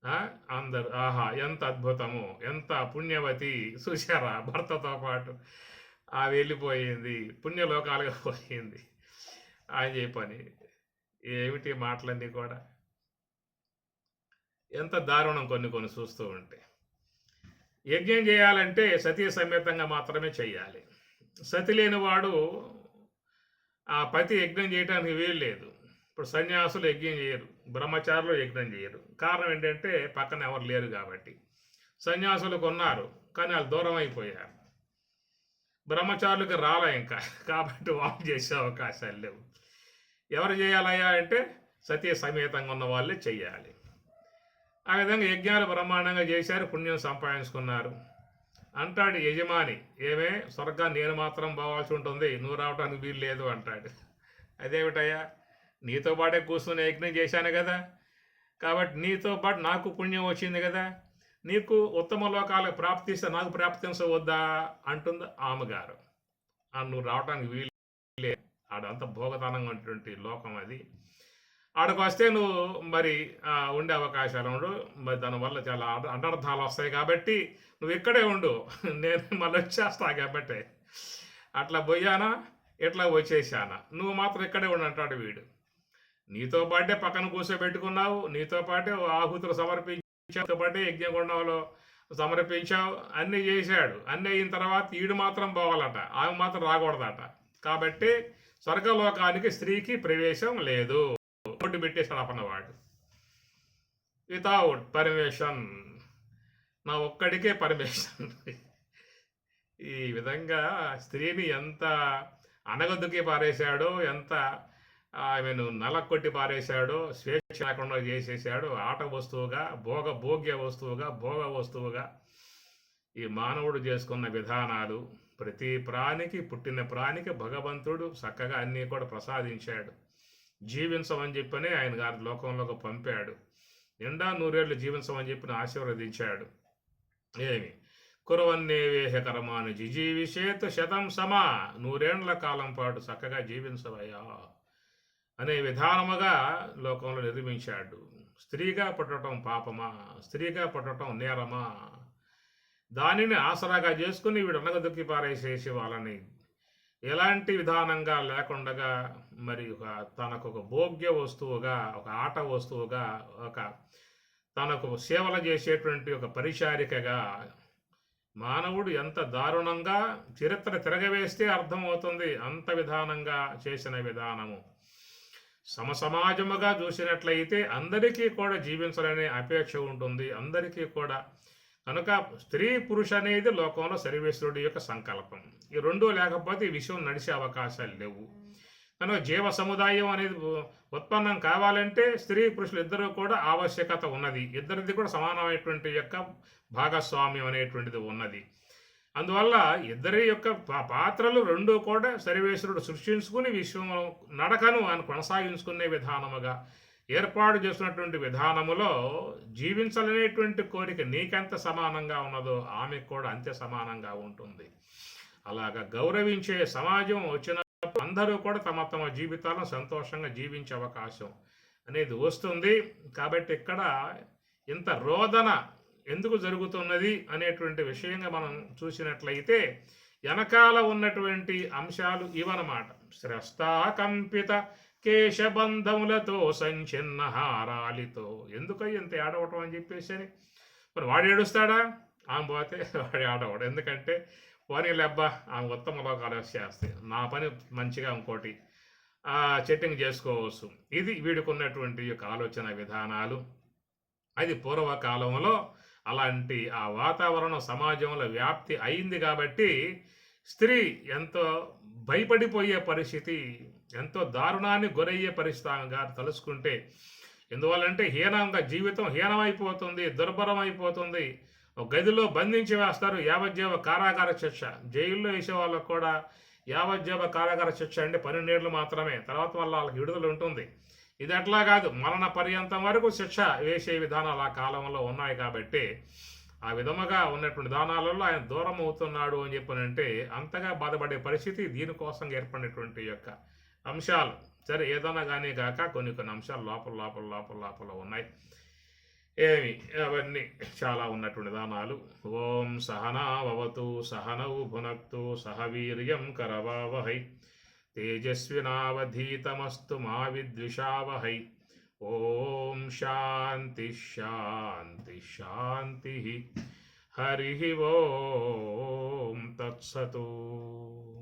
ఆ! అందరూ ఆహా! ఎంత అద్భుతము, ఎంత పుణ్యవతి చూసారా భర్తతో పాటు వెళ్ళిపోయింది. పుణ్యలోకాలుగా పోయింది అని చెప్పని. ఏమిటి మాటలన్నీ కూడా. ఎంత దారుణం కొన్ని కొన్ని చూస్తూ ఉంటే. యజ్ఞం చేయాలంటే సతీ సమేతంగా మాత్రమే చేయాలి. సతి లేనివాడు ఆ పతి యజ్ఞం చేయడానికి వీలు లేదు. ఇప్పుడు సన్యాసులు యజ్ఞం చేయరు, బ్రహ్మచారులు యజ్ఞం చేయరు. కారణం ఏంటంటే పక్కన ఎవరు లేరు కాబట్టి. సన్యాసులు కొన్నారు కానీ వాళ్ళు దూరం అయిపోయారు. బ్రహ్మచారులకు రాలా ఇంకా కాబట్టి వాళ్ళు చేసే అవకాశాలు లేవు. ఎవరు చేయాలయ్యా అంటే సతీ సమేతంగా ఉన్న వాళ్ళే చెయ్యాలి. ఆ విధంగా యజ్ఞాలు బ్రహ్మాండంగా చేశారు, పుణ్యం సంపాదించుకున్నారు. అంటాడు యజమాని, ఏమే స్వర్గాన్ని నేను మాత్రం పోవాల్సి ఉంటుంది, నువ్వు రావడానికి వీలు లేదు అంటాడు. అదేమిటయ్యా, నీతో పాటే కూర్చుని యజ్ఞం చేశాను కదా, కాబట్టి నీతో పాటు నాకు పుణ్యం వచ్చింది కదా, నీకు ఉత్తమ లోకాలకు ప్రాప్తిస్తే నాకు ప్రాప్తించవద్దా అంటుంది ఆమెగారు. నువ్వు రావడానికి వీలు లేదు, ఆడంత భోగదానంగా ఉన్నటువంటి లోకం అది. ఆడకు వస్తే నువ్వు మరి ఉండే అవకాశాలు ఉండు, మరి దానివల్ల చాలా అనర్థాలు వస్తాయి కాబట్టి నువ్వు ఇక్కడే ఉండు, నేను మళ్ళీ వచ్చేస్తా కాబట్టి. అట్లా పోయానా ఇట్లా వచ్చేసానా, నువ్వు మాత్రం ఇక్కడే ఉండు అంటాడు వీడు. నీతో పాటే పక్కన కూర్చోబెట్టుకున్నావు, నీతో పాటే ఆహుతులు సమర్పించావు, పాటే యజ్ఞగుండంలో సమర్పించావు, అన్నీ చేశాడు. అన్నీ అయిన తర్వాత ఈడు మాత్రం పోవాలట, ఆమె మాత్రం రాకూడదట. కాబట్టి స్వర్గలోకానికి స్త్రీకి ప్రవేశం లేదు. బోర్డు పెట్టేశాడు అప్పన్నవాడు. వితౌట్ పర్మిషన్, నా ఒక్కడికే పర్మిషన్. ఈ విధంగా స్త్రీని ఎంత అనగదుకి పారేశాడో, ఎంత ఆమెను నలకొట్టి పారేశాడో, స్వేచ్ఛ లేకుండా చేసేసాడు. ఆట వస్తువుగా, భోగ్య వస్తువుగా, భోగ వస్తువుగా ఈ మానవుడు చేసుకున్న విధానాలు. ప్రతి ప్రాణికి, పుట్టిన ప్రాణికి భగవంతుడు చక్కగా అన్నీ కూడా ప్రసాదించాడు. జీవించమని చెప్పని ఆయన గారి లోకంలోకి పంపాడు. నిండా నూరేళ్లు జీవించమని చెప్పి ఆశీర్వదించాడు. ఏమి కురవన్నేవేహ కర్మాను జిజీవిషేత్ శతం సమా, 100 ఏళ్ల కాలం పాటు చక్కగా జీవించవయ్యా అనే విధానముగా లోకంలో నిర్మించాడు. స్త్రీగా పుట్టడం పాపమా, స్త్రీగా పుట్టడం నేరమా, దానిని ఆసరాగా చేసుకుని వీడు అనగదొక్కి పారేసేసి వాళ్ళని ఎలాంటి విధానంగా లేకుండా మరి తనకు ఒక భోగ్య వస్తువుగా, ఒక ఆట వస్తువుగా, ఒక తనకు సేవలు చేసేటువంటి ఒక పరిచారికగా మానవుడు ఎంత దారుణంగా చరిత్ర తిరగవేస్తే అర్థమవుతుంది. అంత విధానంగా చేసిన విధానము. సమసమాజముగా చూసినట్లయితే అందరికీ కూడా జీవించాలనే అపేక్ష ఉంటుంది, అందరికీ కూడా. కనుక స్త్రీ పురుష అనేది లోకంలో సర్వేశ్వరుడి యొక్క సంకల్పం. ఈ రెండూ లేకపోతే ఈ విషయం నడిచే అవకాశాలు లేవు. కనుక జీవ సముదాయం అనేది ఉత్పన్నం కావాలంటే స్త్రీ పురుషులు ఇద్దరు కూడా ఆవశ్యకత ఉన్నది. ఇద్దరిది కూడా సమానమైనటువంటి యొక్క భాగస్వామ్యం అనేటువంటిది ఉన్నది. అందువల్ల ఇద్దరి యొక్క పాత్రలు రెండూ కూడా సర్వేశ్వరుడు సృష్టించుకుని విశ్వం నడకను ఆయన కొనసాగించుకునే విధానముగా ఏర్పాటు చేసినటువంటి విధానములో జీవించాలనేటువంటి కోరిక నీకెంత సమానంగా ఉన్నదో ఆమెకు కూడా అంతే సమానంగా ఉంటుంది. అలాగా గౌరవించే సమాజం వచ్చినప్పుడు అందరూ కూడా తమ తమ జీవితాలను సంతోషంగా జీవించే అవకాశం అనేది వస్తుంది. కాబట్టి ఇక్కడ ఇంత రోదన ఎందుకు జరుగుతున్నది అనేటువంటి విషయంగా మనం చూసినట్లయితే వెనకాల ఉన్నటువంటి అంశాలు ఇవన్నమాట. శ్రస్తాకంపిత కేశబంధములతో సంచిన్న హారాలితో. ఎందుకో ఇంత ఏడవటం అని చెప్పేసి అని మరి వాడు ఏడుస్తాడా? ఆమె పోతే వాడు ఏడవడు. ఎందుకంటే పోనీలెబ్బా ఆమె ఉత్తమ లోకాలు వచ్చేస్తాయి, నా పని మంచిగా ఇంకోటి సెట్టింగ్ చేసుకోవచ్చు. ఇది వీడికి ఉన్నటువంటి యొక్క ఆలోచన విధానాలు. అది పూర్వకాలంలో అలాంటి ఆ వాతావరణం సమాజంలో వ్యాప్తి అయింది కాబట్టి స్త్రీ ఎంతో భయపడిపోయే పరిస్థితి, ఎంతో దారుణాన్ని గురయ్యే పరిస్థితిగా తలుసుకుంటే. ఎందువల్లంటే హీనంగా జీవితం హీనమైపోతుంది, దుర్భరమైపోతుంది. ఒక గదిలో బంధించి వేస్తారు, యావజ్జీవ కారాగార శిక్ష. జైల్లో వేసే వాళ్ళకు కూడా యావజ్జీవ కారాగార శిక్ష అంటే 12 ఏళ్ళు మాత్రమే, తర్వాత వల్ల వాళ్ళకి విడుదల ఉంటుంది. ఇది అట్లా కాదు, మరణ పర్యంతం వరకు శిక్ష వేసే విధానాలు ఆ కాలంలో ఉన్నాయి. కాబట్టి ఆ విధముగా ఉన్నటువంటి విధానాలలో ఆయన దూరం అవుతున్నాడు అని చెప్పనంటే అంతగా బాధపడే పరిస్థితి దీనికోసం ఏర్పడినటువంటి యొక్క అంశాలు. సరే ఏదైనా కానీ కాక కొన్ని కొన్ని అంశాలు లోపల ఉన్నాయి. ఏమి అవన్నీ చాలా ఉన్నటువంటి దానాలు. ఓం సహనావవతు సహనౌ భునక్తు సహ వీర్యం కరవావహై తేజస్వినావధీతమస్తు మా విద్విషావహై. ఓం శాంతి శాంతి శాంతి. హరి ఓం తత్సతు.